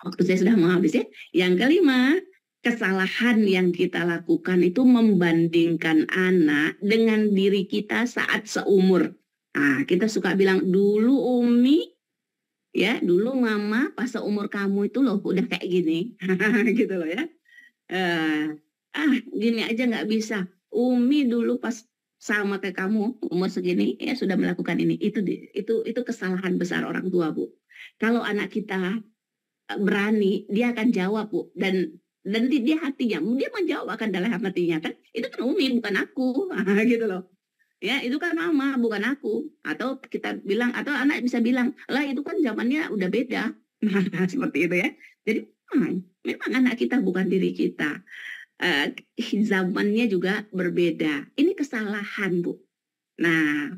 Waktu saya sudah mau habis ya. Yang kelima, kesalahan yang kita lakukan itu membandingkan anak dengan diri kita saat seumur. Nah, kita suka bilang, dulu Umi, ya, dulu Mama pas seumur kamu itu loh udah kayak gini. Gitu loh ya. Gini aja nggak bisa. Umi dulu pas sama kayak kamu, umur segini, ya sudah melakukan ini. Itu kesalahan besar orang tua, Bu. Kalau anak kita berani, dia akan jawab, Bu. Dan dia hatinya, dia menjawab akan dalam hatinya kan. Itu kan Umi, bukan aku. Gitu loh. Ya, itu kan Mama, bukan aku. Atau kita bilang, atau anak bisa bilang, lah itu kan zamannya udah beda. Seperti itu ya. Jadi memang anak kita bukan diri kita. Zamannya juga berbeda. Ini kesalahan, Bu. Nah,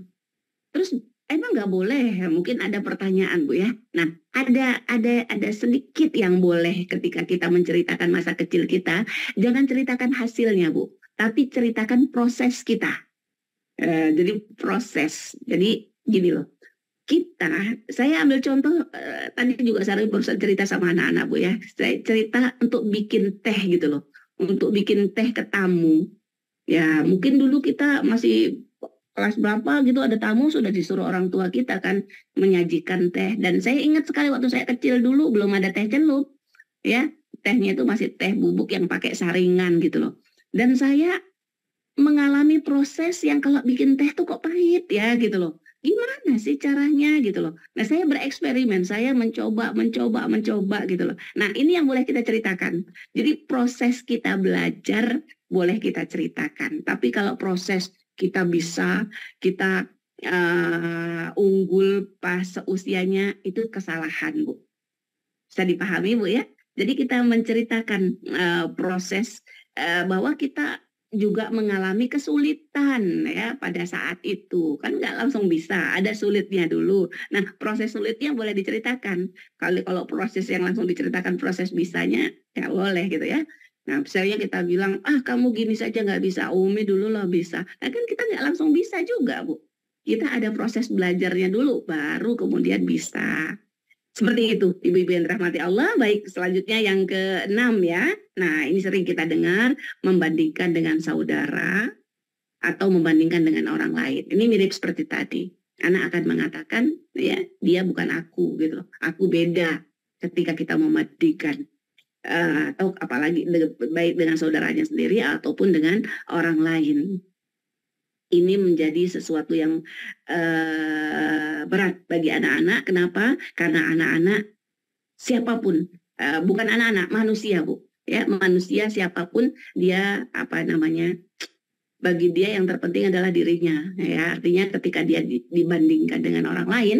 terus emang nggak boleh? Mungkin ada pertanyaan, Bu ya. Nah, ada sedikit yang boleh ketika kita menceritakan masa kecil kita. Jangan ceritakan hasilnya, Bu. Tapi ceritakan proses kita. Jadi proses, jadi gini loh, saya ambil contoh, tadi juga saya barusan cerita sama anak-anak, Bu ya, saya cerita untuk bikin teh gitu loh, untuk bikin teh ke tamu, ya mungkin dulu kita masih kelas berapa gitu, ada tamu sudah disuruh orang tua kita kan menyajikan teh, dan saya ingat sekali waktu saya kecil dulu belum ada teh celup, ya tehnya itu masih teh bubuk yang pakai saringan gitu loh, dan saya mengalami proses yang kalau bikin teh tuh kok pahit ya gitu loh. Gimana sih caranya gitu loh. Nah, saya bereksperimen, saya mencoba gitu loh. Nah, ini yang boleh kita ceritakan. Jadi proses kita belajar boleh kita ceritakan. Tapi kalau proses kita unggul pas seusianya, itu kesalahan, Bu. Bisa dipahami, Bu ya? Jadi kita menceritakan proses bahwa kita juga mengalami kesulitan ya pada saat itu, kan nggak langsung bisa, ada sulitnya dulu. Nah, proses sulitnya boleh diceritakan. Kalau proses yang langsung diceritakan proses bisanya ya boleh gitu ya. Nah, misalnya kita bilang, kamu gini saja nggak bisa, Umi dulu loh bisa. Nah, kan kita nggak langsung bisa juga, Bu. Kita ada proses belajarnya dulu, baru kemudian bisa. Seperti itu, Ibu-ibu yang dirahmati Allah. Baik, selanjutnya yang ke-6 ya. Nah, ini sering kita dengar, membandingkan dengan saudara atau membandingkan dengan orang lain. Ini mirip seperti tadi. Anak akan mengatakan, ya, dia bukan aku gitu loh. Aku beda ketika kita membandingkan. Atau apalagi baik dengan saudaranya sendiri ataupun dengan orang lain. Ini menjadi sesuatu yang berat bagi anak-anak. Kenapa? Karena anak-anak siapapun, bukan anak-anak, manusia, Bu. Ya, manusia siapapun dia bagi dia yang terpenting adalah dirinya. Ya, artinya ketika dia dibandingkan dengan orang lain,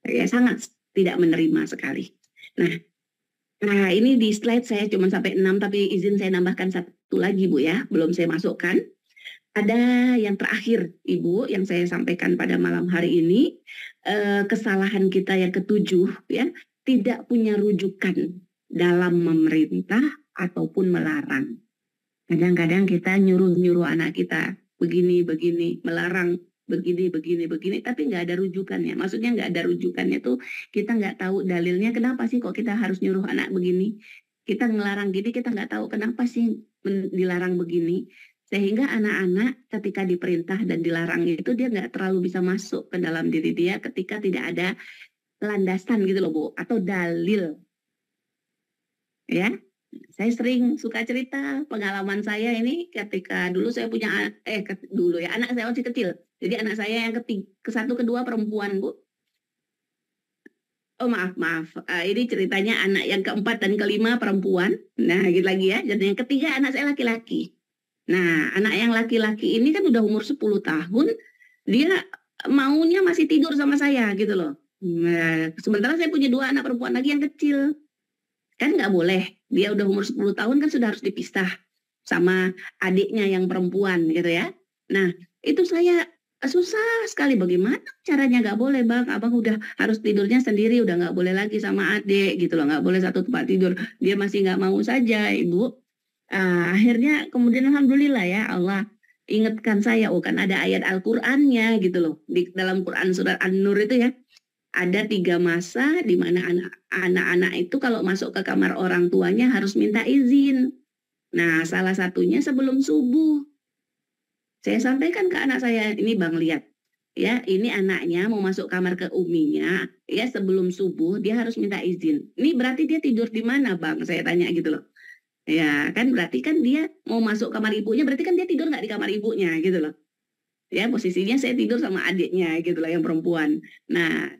ya sangat tidak menerima sekali. Nah, ini di slide saya cuma sampai 6, tapi izin saya nambahkan satu lagi, Bu ya, belum saya masukkan. Ada yang terakhir, Ibu, yang saya sampaikan pada malam hari ini, kesalahan kita yang ke-7, ya, tidak punya rujukan dalam memerintah ataupun melarang. Kadang-kadang kita nyuruh anak kita begini, melarang begini, tapi nggak ada rujukannya. Maksudnya nggak ada rujukannya tuh kita nggak tahu dalilnya kenapa sih kok kita harus nyuruh anak begini. Kita ngelarang gini, kita nggak tahu kenapa sih dilarang begini. Sehingga anak-anak ketika diperintah dan dilarang itu dia nggak terlalu bisa masuk ke dalam diri dia ketika tidak ada landasan gitu loh, Bu, atau dalil. Ya, Saya sering suka cerita pengalaman saya ini ketika dulu saya punya dulu ya anak saya masih kecil. Jadi anak saya yang ke-1 ke-2 perempuan, Bu. Oh maaf. Ini ceritanya anak yang ke-4 dan ke-5 perempuan. Nah, gitu lagi ya. Dan yang ketiga anak saya laki-laki. Nah, anak yang laki-laki ini kan udah umur 10 tahun. Dia maunya masih tidur sama saya gitu loh. Nah, sementara saya punya 2 anak perempuan lagi yang kecil. Kan nggak boleh. Dia udah umur 10 tahun kan sudah harus dipisah sama adiknya yang perempuan gitu ya. Nah, itu saya susah sekali, bagaimana caranya, nggak boleh Bang, abang udah harus tidurnya sendiri, udah nggak boleh lagi sama adik gitu loh, nggak boleh satu tempat tidur, dia masih nggak mau saja Ibu. Akhirnya kemudian alhamdulillah ya Allah ingatkan saya, oh kan ada ayat Al-Qur'annya gitu loh, di dalam Quran surat An-Nur itu ya, ada 3 masa di mana anak-anak itu kalau masuk ke kamar orang tuanya harus minta izin. Nah, salah satunya sebelum subuh. Saya sampaikan ke anak saya, ini Bang lihat, ya ini anaknya mau masuk kamar ke uminya, ya sebelum subuh dia harus minta izin. Ini berarti dia tidur di mana Bang? Saya tanya gitu loh. Ya kan berarti kan dia mau masuk kamar ibunya, berarti kan dia tidur nggak di kamar ibunya gitu loh. Ya posisinya saya tidur sama adiknya gitu loh yang perempuan. Nah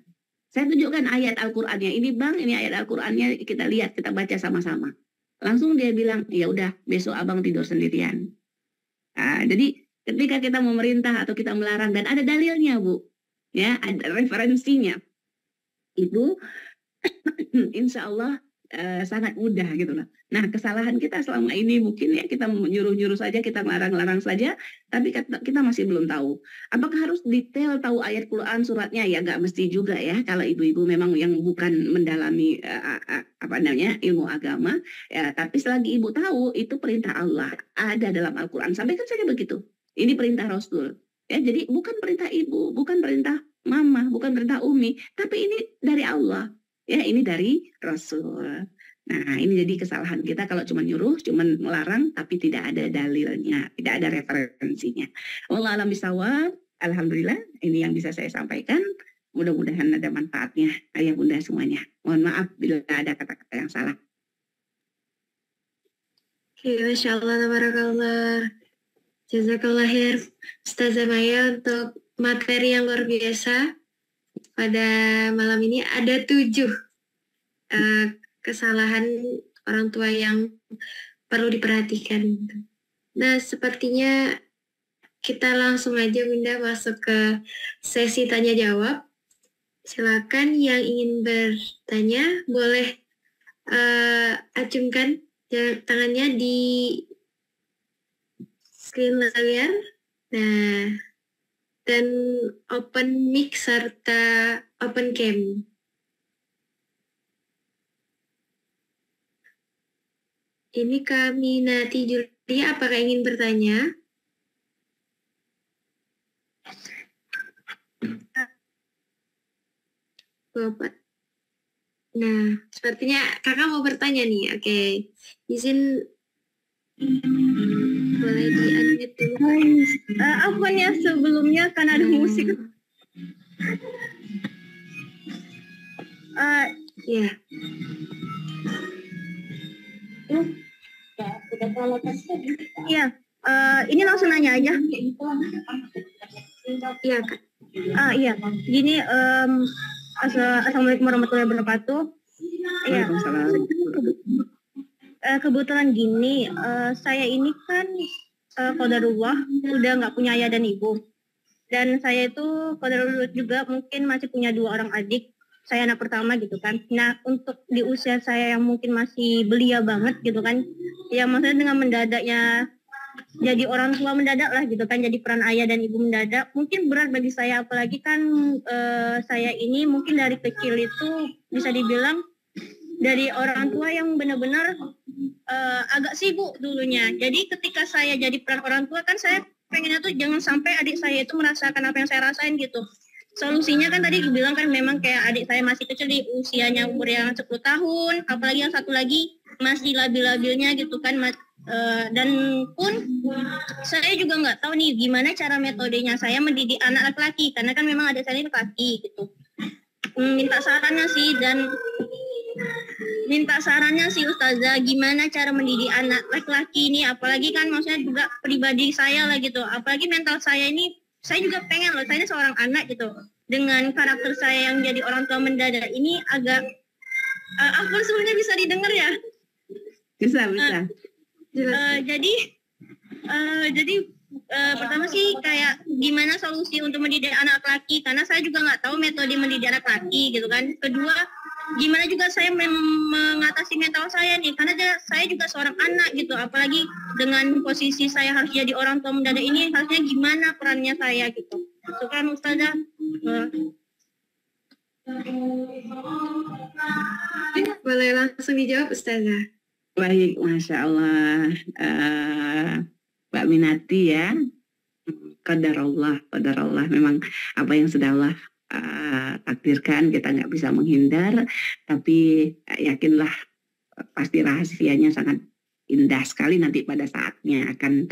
saya tunjukkan ayat Al-Qur'annya, ini Bang, ini ayat Al-Qur'annya, kita lihat, kita baca sama-sama. Langsung dia bilang, ya udah besok abang tidur sendirian. Jadi ketika kita memerintah atau kita melarang dan ada dalilnya Bu, ya ada referensinya, itu insya Allah sangat mudah gitu loh. Nah kesalahan kita selama ini mungkin ya kita menyuruh-nyuruh saja, kita larang-larang saja, tapi kita masih belum tahu. Apakah harus detail tahu ayat Quran suratnya? Ya nggak mesti juga ya. Kalau ibu-ibu memang yang bukan mendalami ilmu agama, ya, tapi selagi ibu tahu itu perintah Allah ada dalam Al-Quran. Sampaikan saja begitu. Ini perintah Rasul. Ya, jadi bukan perintah ibu, bukan perintah mama, bukan perintah umi, tapi ini dari Allah. Ya, ini dari Rasul. Nah, ini jadi kesalahan kita kalau cuma nyuruh, cuma melarang, tapi tidak ada dalilnya, tidak ada referensinya. Wallahu a'lam bishawab. Alhamdulillah, ini yang bisa saya sampaikan. Mudah-mudahan ada manfaatnya, ayah bunda semuanya. Mohon maaf bila ada kata-kata yang salah. Oke, Masya Allah, tabarakallah. Jazakallah khair, Ustazah Maya, untuk materi yang luar biasa. Pada malam ini ada 7 kesalahan orang tua yang perlu diperhatikan. Nah, sepertinya kita langsung aja Bunda masuk ke sesi tanya jawab. Silakan yang ingin bertanya boleh acungkan tangannya di screen layar. Nah, dan open mic serta open cam. Ini kami Nati Julia, apakah ingin bertanya? Bapak. Nah, sepertinya kakak mau bertanya nih. Oke, izin boleh di-unmute dulu. Apa ya sebelumnya kan ada musik. Ya. Iya, ini langsung nanya aja. Iya, Kak. Iya, gini, Assalamualaikum warahmatullahi wabarakatuh. Iya. Kebetulan gini, saya ini kan qadarullah udah nggak punya ayah dan ibu. Dan saya itu qadarullah juga mungkin masih punya 2 orang adik. Saya anak pertama gitu kan. Nah, untuk di usia saya yang mungkin masih belia banget gitu kan, ya maksudnya dengan mendadaknya jadi orang tua mendadak lah gitu kan, jadi peran ayah dan ibu mendadak, mungkin berat bagi saya, apalagi kan saya ini mungkin dari kecil itu bisa dibilang dari orang tua yang benar-benar agak sibuk dulunya. Jadi ketika saya jadi peran orang tua kan saya pengennya tuh jangan sampai adik saya itu merasakan apa yang saya rasain gitu. Solusinya kan tadi dibilang kan memang kayak adik saya masih kecil di usianya umur yang 10 tahun, apalagi yang satu lagi masih labil-labilnya gitu kan, dan pun saya juga nggak tahu nih gimana cara metodenya saya mendidik anak laki-laki, karena kan memang adik saya ini laki gitu. Minta sarannya sih, dan minta sarannya sih Ustazah, gimana cara mendidik anak laki-laki ini, apalagi kan maksudnya juga pribadi saya lah gitu, apalagi mental saya ini, saya juga pengen loh, saya ini seorang anak gitu, dengan karakter saya yang jadi orang tua mendadak ini agak, apa sebenarnya bisa didengar ya? Bisa. Jadi pertama sih kayak gimana solusi untuk mendidik anak laki, karena saya juga nggak tahu metode mendidik anak laki gitu kan. Kedua, gimana juga saya mengatasi mental saya nih, karena saya juga seorang anak gitu, apalagi dengan posisi saya harus jadi orang tua mendadak ini, harusnya gimana perannya saya gitu. Itu kan Ustazah. Boleh langsung dijawab Ustazah. Baik, Masya Allah. Mbak Minati ya, qadarullah. Memang apa yang sudah Allah takdirkan kita nggak bisa menghindar, tapi yakinlah pasti rahasianya sangat indah sekali nanti pada saatnya akan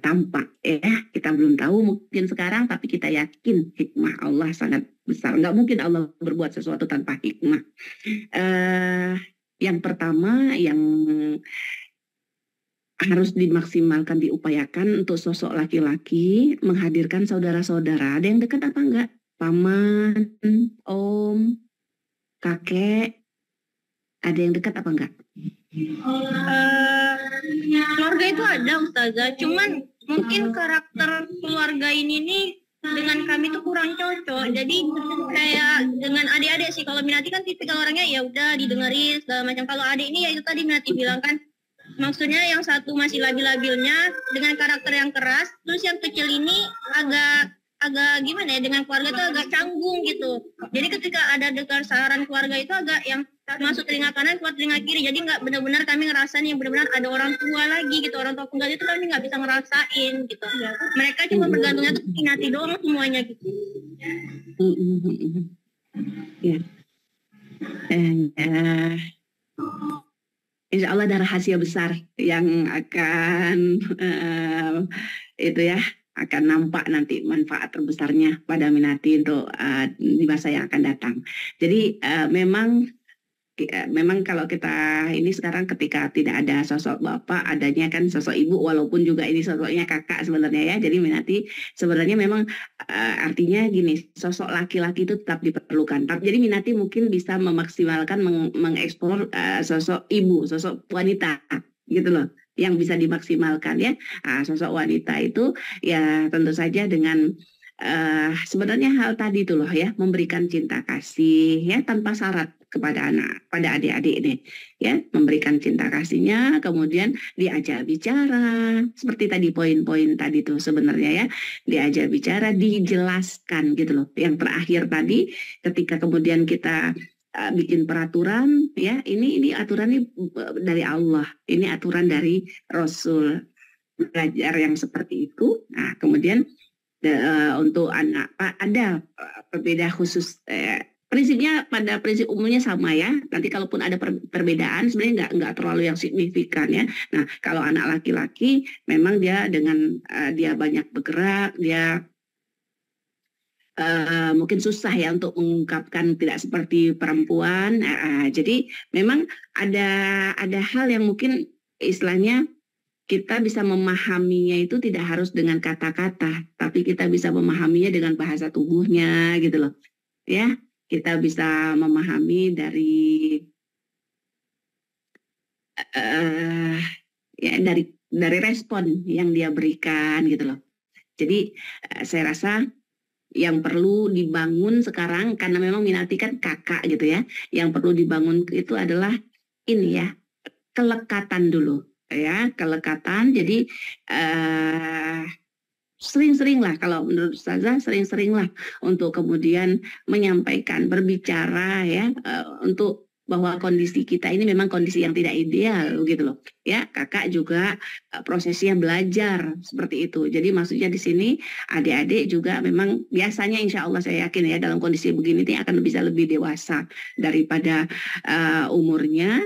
tampak ya. Kita belum tahu mungkin sekarang, tapi kita yakin hikmah Allah sangat besar. Nggak mungkin Allah berbuat sesuatu tanpa hikmah. Yang pertama yang harus dimaksimalkan, diupayakan untuk sosok laki-laki menghadirkan saudara-saudara. Ada yang dekat apa enggak? Paman, om, kakek, ada yang dekat apa enggak? Keluarga itu ada Ustazah, cuman mungkin karakter keluarga ini nih dengan kami tuh kurang cocok. Jadi kayak dengan adik-adik sih, kalau Minati kan tipikal orangnya ya udah didengerin segala macam. Kalau adik ini ya itu tadi Minati bilang kan, maksudnya yang satu masih labil-labilnya dengan karakter yang keras, terus yang kecil ini agak gimana ya, dengan keluarga itu agak canggung gitu. Jadi ketika ada dengar saran keluarga itu agak yang masuk telinga kanan keluar telinga kiri, jadi nggak benar-benar kami ngerasain yang benar-benar ada orang tua lagi gitu, orang tua tunggal itu kami nggak bisa ngerasain gitu. Mereka cuma bergantungnya tuh Minati doang semuanya gitu. Ya. Insya Allah ada rahasia besar yang akan itu ya, akan nampak nanti manfaat terbesarnya pada Minati untuk di masa yang akan datang. Jadi memang kalau kita ini sekarang ketika tidak ada sosok bapak, adanya kan sosok ibu, walaupun juga ini sosoknya kakak sebenarnya ya. Jadi Minati sebenarnya memang artinya gini, sosok laki-laki itu tetap diperlukan. Jadi Minati mungkin bisa memaksimalkan mengeksplor sosok ibu, sosok wanita gitu loh, yang bisa dimaksimalkan ya. Sosok wanita itu ya tentu saja dengan sebenarnya hal tadi itu loh ya, memberikan cinta kasih ya tanpa syarat kepada anak, pada adik-adik ini ya, memberikan cinta kasihnya, kemudian diajak bicara seperti tadi poin-poin tadi tuh sebenarnya ya, diajak bicara, dijelaskan gitu loh. Yang terakhir tadi ketika kemudian kita bikin peraturan ya, ini aturan ini dari Allah, ini aturan dari Rasul, belajar yang seperti itu. Nah kemudian untuk anak ada perbedaan khusus, prinsipnya pada prinsip umumnya sama ya. Nanti kalaupun ada perbedaan sebenarnya nggak terlalu yang signifikan ya. Nah kalau anak laki-laki memang dia dengan dia banyak bergerak, dia mungkin susah ya untuk mengungkapkan, tidak seperti perempuan. Jadi memang ada hal yang mungkin istilahnya kita bisa memahaminya itu tidak harus dengan kata-kata, tapi kita bisa memahaminya dengan bahasa tubuhnya gitu loh ya. Kita bisa memahami dari ya dari respon yang dia berikan gitu loh. Jadi saya rasa yang perlu dibangun sekarang, karena memang Minati kan kakak gitu ya, yang perlu dibangun itu adalah ini ya, kelekatan dulu ya, kelekatan. Jadi sering-seringlah, kalau menurut Ustazah sering-seringlah untuk kemudian menyampaikan, berbicara ya, untuk bahwa kondisi kita ini memang kondisi yang tidak ideal gitu loh ya. Kakak juga prosesnya belajar seperti itu. Jadi maksudnya di sini adik-adik juga memang biasanya insya Allah saya yakin ya dalam kondisi begini ini akan bisa lebih dewasa daripada umurnya.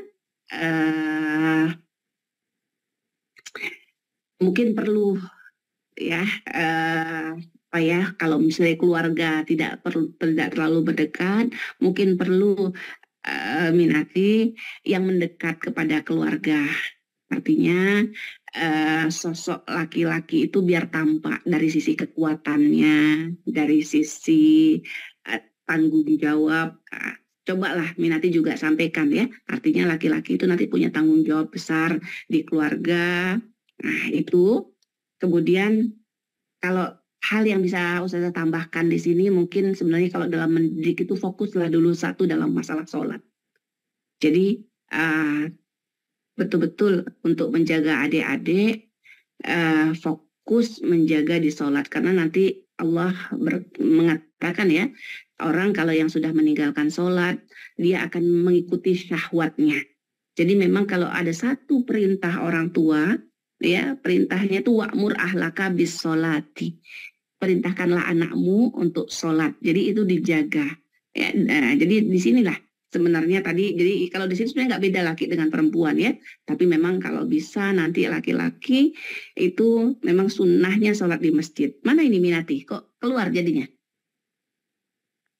Mungkin perlu ya apa ya, kalau misalnya keluarga tidak terlalu berdekat, mungkin perlu Minati, yang mendekat kepada keluarga. Artinya sosok laki-laki itu biar tampak dari sisi kekuatannya, dari sisi tanggung jawab. Cobalah Minati juga sampaikan ya. Artinya laki-laki itu nanti punya tanggung jawab besar di keluarga. Nah itu. Kemudian kalau hal yang bisa Ustazah tambahkan di sini mungkin sebenarnya kalau dalam mendidik itu fokuslah dulu satu dalam masalah sholat. Jadi betul-betul untuk menjaga adik-adik fokus menjaga di sholat, karena nanti Allah mengatakan ya, orang kalau yang sudah meninggalkan sholat dia akan mengikuti syahwatnya. Jadi memang kalau ada satu perintah orang tua ya, perintahnya itu wa'mur ahlaka bis sholati, perintahkanlah anakmu untuk sholat. Jadi itu dijaga ya. Nah, jadi disinilah sebenarnya tadi, jadi kalau di sini sebenarnya nggak beda laki dengan perempuan ya, tapi memang kalau bisa nanti laki-laki itu memang sunnahnya sholat di masjid. Mana ini Minati? Kok keluar jadinya?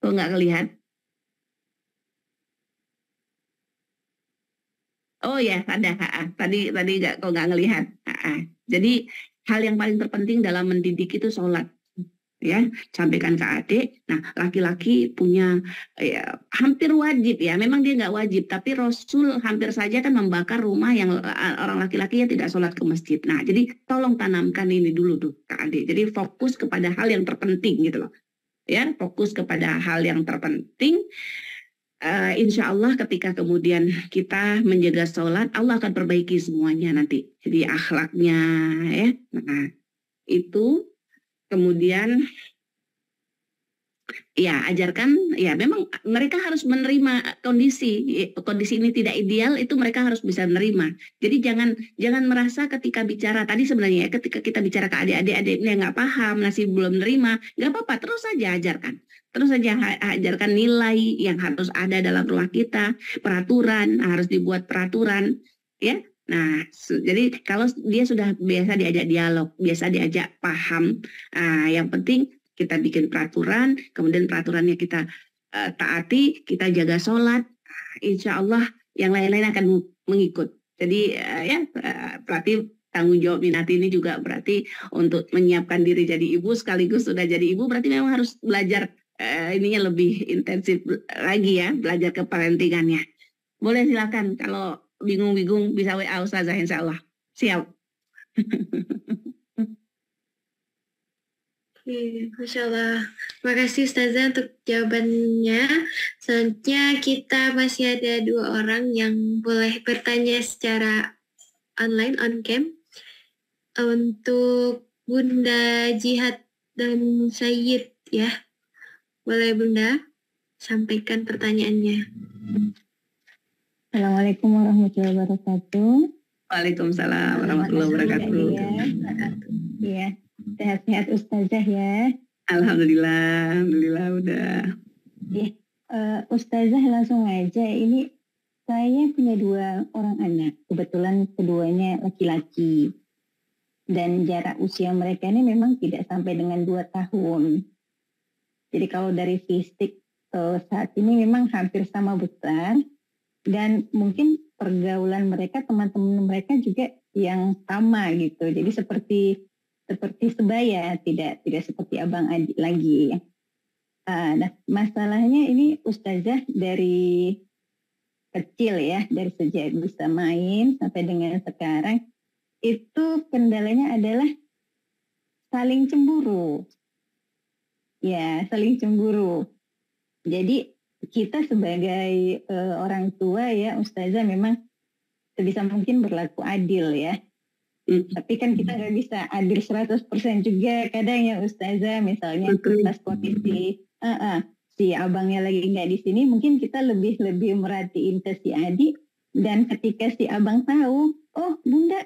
Kok nggak kelihatan? Oh ya, ada. Tadi kok nggak ngelihat. Jadi hal yang paling terpenting dalam mendidik itu sholat. Ya, sampaikan ke adik. Nah, laki-laki punya ya, hampir wajib ya. Memang dia nggak wajib, tapi Rasul hampir saja kan membakar rumah yang orang laki-laki yang tidak sholat ke masjid. Nah, jadi tolong tanamkan ini dulu tuh ke adik. Jadi fokus kepada hal yang terpenting gitu loh. Ya, fokus kepada hal yang terpenting. Insya Allah ketika kemudian kita menjaga sholat, Allah akan perbaiki semuanya nanti. Jadi akhlaknya ya. Nah, itu kemudian ya ajarkan, ya memang mereka harus menerima kondisi ini tidak ideal, itu mereka harus bisa menerima. Jadi jangan merasa ketika bicara tadi sebenarnya ya, ketika kita bicara ke adik-adiknya nggak paham, masih belum menerima, nggak apa-apa, terus saja ajarkan. Terus saja ajarkan nilai yang harus ada dalam rumah kita, peraturan, harus dibuat peraturan, ya. Nah, jadi kalau dia sudah biasa diajak dialog, biasa diajak paham, yang penting kita bikin peraturan, kemudian peraturannya kita taati, kita jaga sholat, insya Allah yang lain-lain akan mengikut. Jadi berarti tanggung jawab Minati ini juga berarti untuk menyiapkan diri jadi ibu, sekaligus sudah jadi ibu, berarti memang harus belajar ininya lebih intensif lagi ya, belajar keparentingannya. Boleh silakan, kalau bingung-bingung bisa WA Ustazah insya Allah. Siap. Masya Allah. Makasih Ustazah untuk jawabannya. Selanjutnya kita masih ada 2 orang yang boleh bertanya secara online, on cam. Untuk Bunda Jihad dan Sayyid ya. Boleh Bunda sampaikan pertanyaannya. Assalamualaikum warahmatullahi wabarakatuh. Waalaikumsalam warahmatullahi wabarakatuh. Iya, sehat-sehat Ustazah ya. Alhamdulillah udah. Ya, Ustazah langsung aja. Ini saya punya 2 orang anak, kebetulan keduanya laki-laki. Dan jarak usia mereka ini memang tidak sampai dengan 2 tahun. Jadi kalau dari fisik saat ini memang hampir sama besar, dan mungkin pergaulan mereka, teman-teman mereka juga yang sama gitu. Jadi seperti sebaya, tidak seperti abang adik lagi. Nah, masalahnya ini Ustazah dari kecil ya, dari sejak bisa main sampai dengan sekarang, itu kendalanya adalah saling cemburu. Ya, saling cemburu. Jadi kita sebagai orang tua ya Ustazah memang sebisa mungkin berlaku adil ya. Tapi kan kita nggak bisa adil 100% juga kadang ya Ustazah, misalnya pas kondisi si abangnya lagi nggak di sini, mungkin kita lebih merhatiin ke si adik, dan ketika si abang tahu, oh Bunda,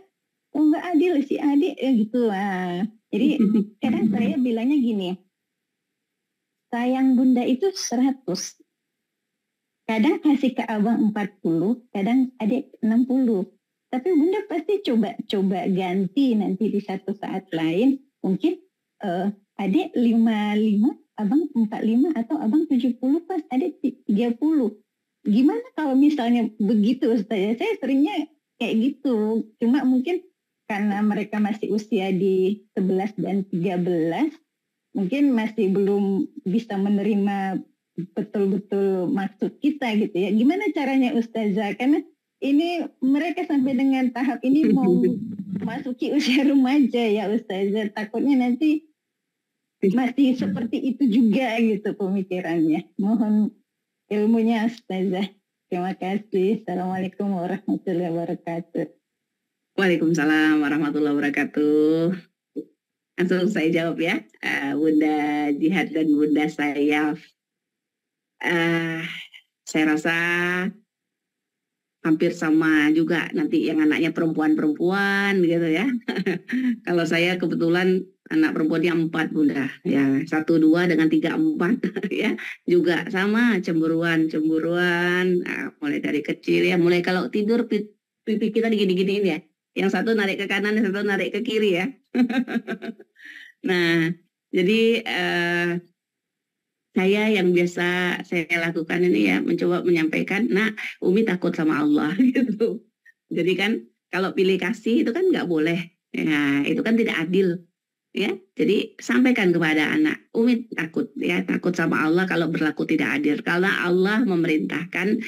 oh nggak adil si adik ya gitu lah. Jadi kadang saya bilangnya gini, sayang Bunda itu 100. Kadang kasih ke abang 40, kadang adik 60. Tapi Bunda pasti coba ganti nanti di satu saat lain. Mungkin adik 55, abang 45, atau abang 70 pas adik 30. gimana kalau misalnya begitu Ustazah? Saya seringnya kayak gitu. Cuma mungkin karena mereka masih usia di 11 dan 13, mungkin masih belum bisa menerima betul-betul maksud kita gitu ya. Gimana caranya Ustazah? Karena ini mereka sampai dengan tahap ini mau masuki usia remaja ya Ustazah. Takutnya nanti masih seperti itu juga gitu pemikirannya. Mohon ilmunya Ustazah. Terima kasih. Assalamualaikum warahmatullahi wabarakatuh. Waalaikumsalam warahmatullahi wabarakatuh. Langsung saya jawab ya, Bunda Jihad dan Bunda Sayaf. Saya rasa hampir sama juga nanti yang anaknya perempuan-perempuan gitu ya. Kalau saya kebetulan anak perempuannya 4 Bunda, ya 1, 2 dengan 3, 4 ya juga sama cemburuan, mulai dari kecil ya, mulai kalau tidur pipi kita digini-giniin ya, yang satu narik ke kanan, yang satu narik ke kiri ya. Nah jadi saya yang biasa saya lakukan ini ya, mencoba menyampaikan, nak, Umi takut sama Allah gitu. Jadi kan kalau pilih kasih itu kan nggak boleh, ya itu kan tidak adil, ya. Jadi sampaikan kepada anak, Umi takut ya, takut sama Allah kalau berlaku tidak adil. Karena Allah memerintahkan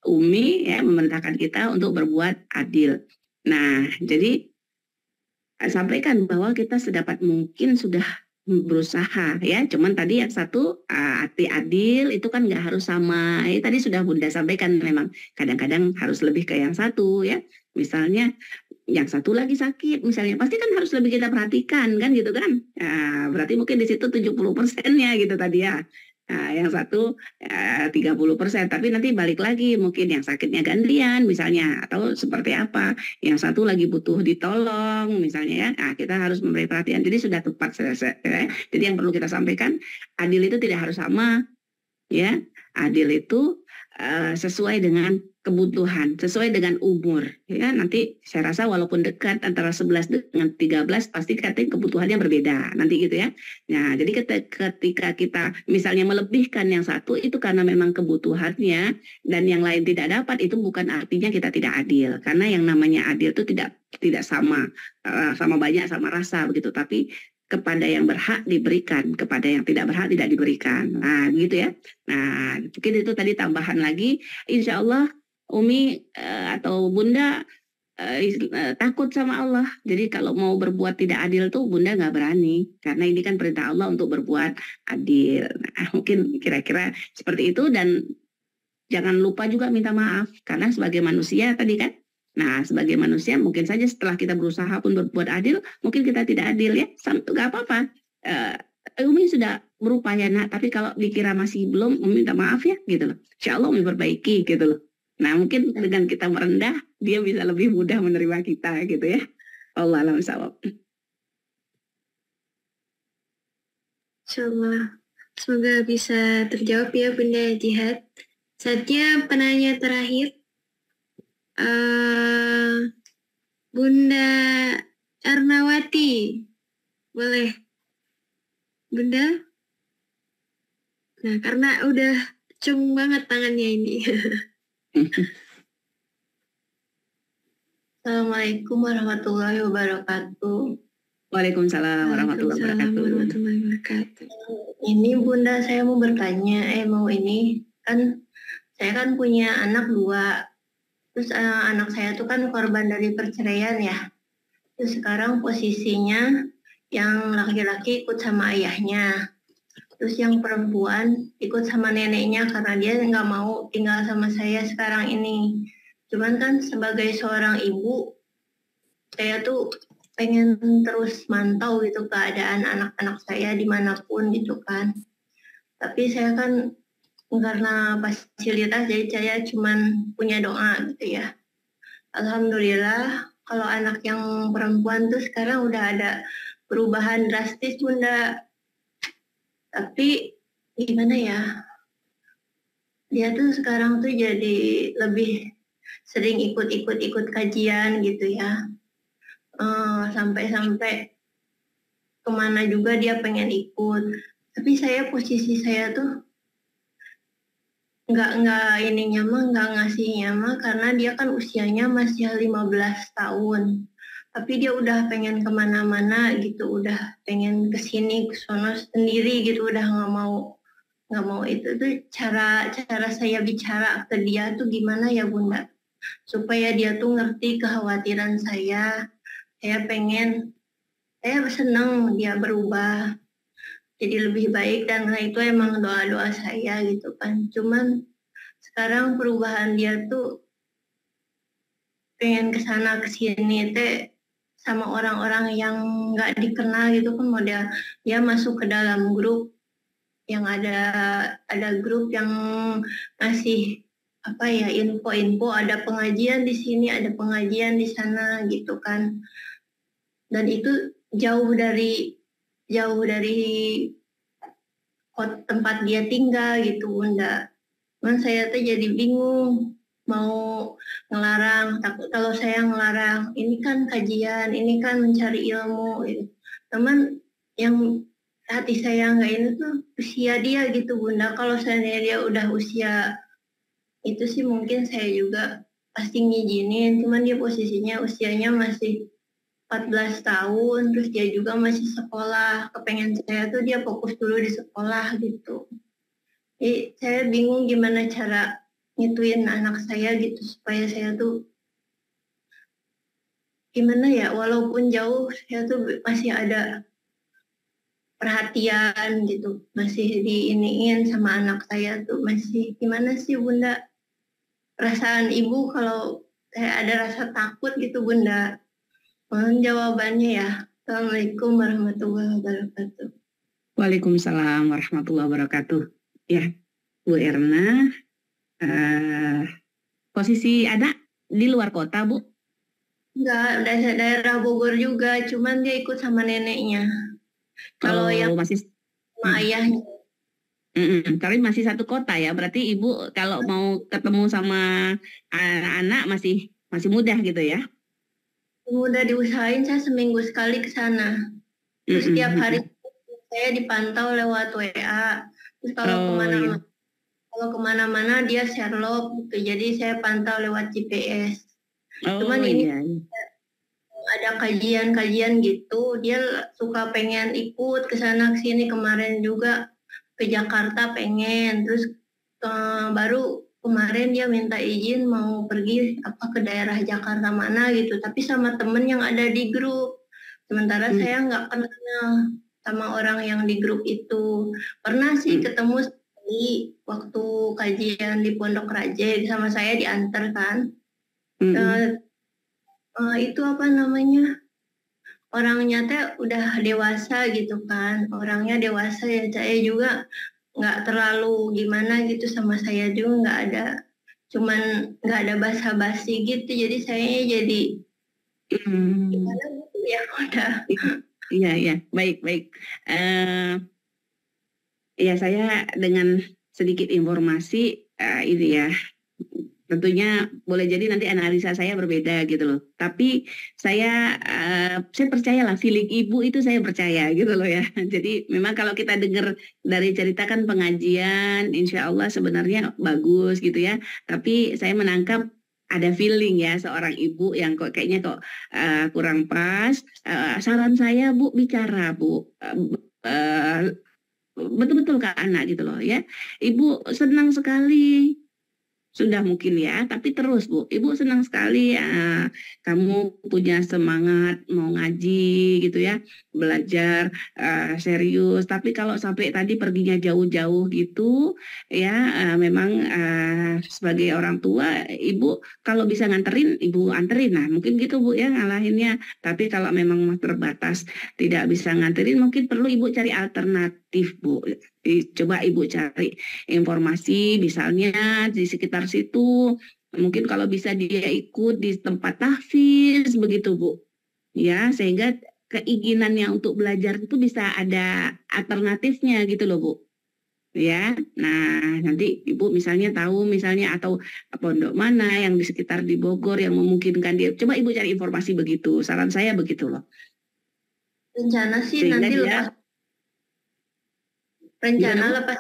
Umi ya, memerintahkan kita untuk berbuat adil. Nah, jadi sampaikan bahwa kita sedapat mungkin sudah berusaha ya, cuman tadi yang satu arti adil itu kan nggak harus sama. Tadi sudah Bunda sampaikan, memang kadang-kadang harus lebih ke yang satu ya. Misalnya yang satu lagi sakit misalnya, pasti kan harus lebih kita perhatikan kan gitu kan. Berarti mungkin di situ 70%-nya gitu tadi ya. Yang satu 30%, tapi nanti balik lagi mungkin yang sakitnya gantian misalnya, atau seperti apa, yang satu lagi butuh ditolong misalnya ya. Nah, kita harus memberi perhatian, jadi sudah tepat selesai ya. Jadi yang perlu kita sampaikan, adil itu tidak harus sama ya, adil itu sesuai dengan kebutuhan, sesuai dengan umur ya. Nanti saya rasa walaupun dekat antara 11 dengan 13 pasti katanya kebutuhannya berbeda nanti gitu ya. Nah, jadi ketika kita misalnya melebihkan yang satu itu karena memang kebutuhannya dan yang lain tidak dapat, itu bukan artinya kita tidak adil. Karena yang namanya adil itu tidak sama banyak sama rasa begitu, tapi kepada yang berhak diberikan, kepada yang tidak berhak tidak diberikan. Nah, gitu ya. Nah, mungkin itu tadi tambahan lagi. Insya Allah Umi atau Bunda takut sama Allah. Jadi kalau mau berbuat tidak adil tuh Bunda nggak berani. Karena ini kan perintah Allah untuk berbuat adil. Nah, mungkin kira-kira seperti itu, dan jangan lupa juga minta maaf. Karena sebagai manusia tadi kan. Nah, sebagai manusia mungkin saja setelah kita berusaha pun berbuat adil, mungkin kita tidak adil ya. Nggak apa-apa. Umi sudah berupaya nak, tapi kalau dikira masih belum, Umi minta maaf ya gitu loh. Insya Allah Umi perbaiki gitu loh. Nah, mungkin dengan kita merendah, dia bisa lebih mudah menerima kita gitu ya. Allah alam sawab. Insyaallah. Semoga bisa terjawab ya Bunda Jihad. Saatnya penanya terakhir. Bunda Ernawati. Boleh. Bunda? Nah, karena udah cung banget tangannya ini. Assalamualaikum warahmatullahi wabarakatuh. Waalaikumsalam warahmatullahi wabarakatuh. Ini Bunda, saya mau bertanya, kan saya kan punya anak 2. Terus anak saya tuh kan korban dari perceraian ya. Terus sekarang posisinya yang laki-laki ikut sama ayahnya. Terus yang perempuan ikut sama neneknya karena dia nggak mau tinggal sama saya sekarang ini. Cuman kan sebagai seorang ibu, saya tuh pengen terus mantau gitu keadaan anak-anak saya dimanapun gitu kan. Tapi saya kan karena fasilitas jadi saya cuman punya doa gitu ya. Alhamdulillah kalau anak yang perempuan tuh sekarang udah ada perubahan drastis Bunda. Tapi gimana ya, dia tuh sekarang tuh jadi lebih sering ikut kajian gitu ya. Sampai-sampai kemana juga dia pengen ikut. Tapi posisi saya tuh nggak ininya mah nggak ngasihnya mah karena dia kan usianya masih 15 tahun. Tapi dia udah pengen kemana-mana gitu, udah pengen kesini kesono sendiri gitu, udah nggak mau itu tuh cara saya bicara ke dia tuh gimana ya Bunda, supaya dia tuh ngerti kekhawatiran saya senang dia berubah jadi lebih baik, dan itu emang doa-doa saya gitu kan. Cuman sekarang perubahan dia tuh pengen kesana kesini teh sama orang-orang yang nggak dikenal gitu kan, model dia masuk ke dalam grup yang ada grup yang ngasih apa ya, info-info, ada pengajian di sini, ada pengajian di sana gitu kan. Dan itu jauh dari tempat dia tinggal gitu Bunda. Cuman saya tuh jadi bingung mau ngelarang, takut kalau saya ngelarang, ini kan kajian, ini kan mencari ilmu gitu. Teman yang hati saya nggak ini tuh usia dia gitu Bunda. Kalau seandainya dia udah usia itu sih mungkin saya juga pasti ngizinin, cuman dia posisinya usianya masih 14 tahun, terus dia juga masih sekolah. Kepengen saya tuh dia fokus dulu di sekolah gitu. Jadi saya bingung gimana cara ngituin anak saya gitu supaya saya tuh gimana ya, walaupun jauh saya tuh masih ada perhatian gitu, masih diiniin sama anak saya tuh, masih gimana sih Bunda? Perasaan ibu kalau saya ada rasa takut gitu Bunda. Mohon jawabannya ya. Assalamualaikum warahmatullahi wabarakatuh. Waalaikumsalam warahmatullahi wabarakatuh. Ya, Bu Erna, posisi ada di luar kota, Bu? Enggak, daerah Bogor juga, cuman dia ikut sama neneknya. Kalau yang masih sama ayahnya. Tapi masih satu kota ya, berarti Ibu kalau mau ketemu sama anak-anak masih mudah gitu ya? Udah diusahain, saya seminggu sekali ke sana. Terus tiap hari saya dipantau lewat WA. Terus kalau kemana-mana dia share log gitu, jadi saya pantau lewat GPS. Cuman ini ada kajian-kajian gitu, dia suka pengen ikut ke sana ke sini. Kemarin juga ke Jakarta pengen, terus baru kemarin dia minta izin mau pergi ke daerah Jakarta mana gitu, tapi sama temen yang ada di grup. Sementara saya nggak kenal sama orang yang di grup itu. Pernah sih ketemu sekali waktu kajian di Pondok Raja, sama saya diantar kan. Itu apa namanya, orangnya teh udah dewasa gitu kan, orangnya dewasa ya, saya juga nggak terlalu gimana gitu, sama saya juga nggak ada basa-basi gitu, jadi saya jadi gimana gitu ya udah. Iya, baik. Ya, saya dengan sedikit informasi ini ya, tentunya boleh jadi nanti analisa saya berbeda gitu loh. Tapi saya percayalah feeling Ibu itu, saya percaya gitu loh ya. Jadi memang kalau kita dengar dari cerita kan pengajian, insya Allah sebenarnya bagus gitu ya. Tapi saya menangkap ada feeling ya seorang ibu yang kayaknya kurang pas. Saran saya Bu, bicara Bu. Betul-betul ke anak gitu loh ya. Ibu senang sekali. Sudah mungkin ya, tapi terus Bu, Ibu senang sekali kamu punya semangat mau ngaji gitu ya, belajar serius. Tapi kalau sampai tadi perginya jauh-jauh gitu ya, memang sebagai orang tua, Ibu kalau bisa nganterin, Ibu anterin. Nah mungkin gitu Bu ya ngalahinnya. Tapi kalau memang terbatas tidak bisa nganterin, mungkin perlu Ibu cari alternatif Bu. Coba Ibu cari informasi misalnya di sekitar situ, mungkin kalau bisa dia ikut di tempat tahfiz begitu Bu ya, sehingga keinginannya untuk belajar itu bisa ada alternatifnya gitu loh Bu ya. Nah nanti Ibu misalnya tahu misalnya atau pondok mana yang di sekitar di Bogor yang memungkinkan dia, coba Ibu cari informasi begitu, saran saya begitu loh. Rencana sih sehingga nanti lepas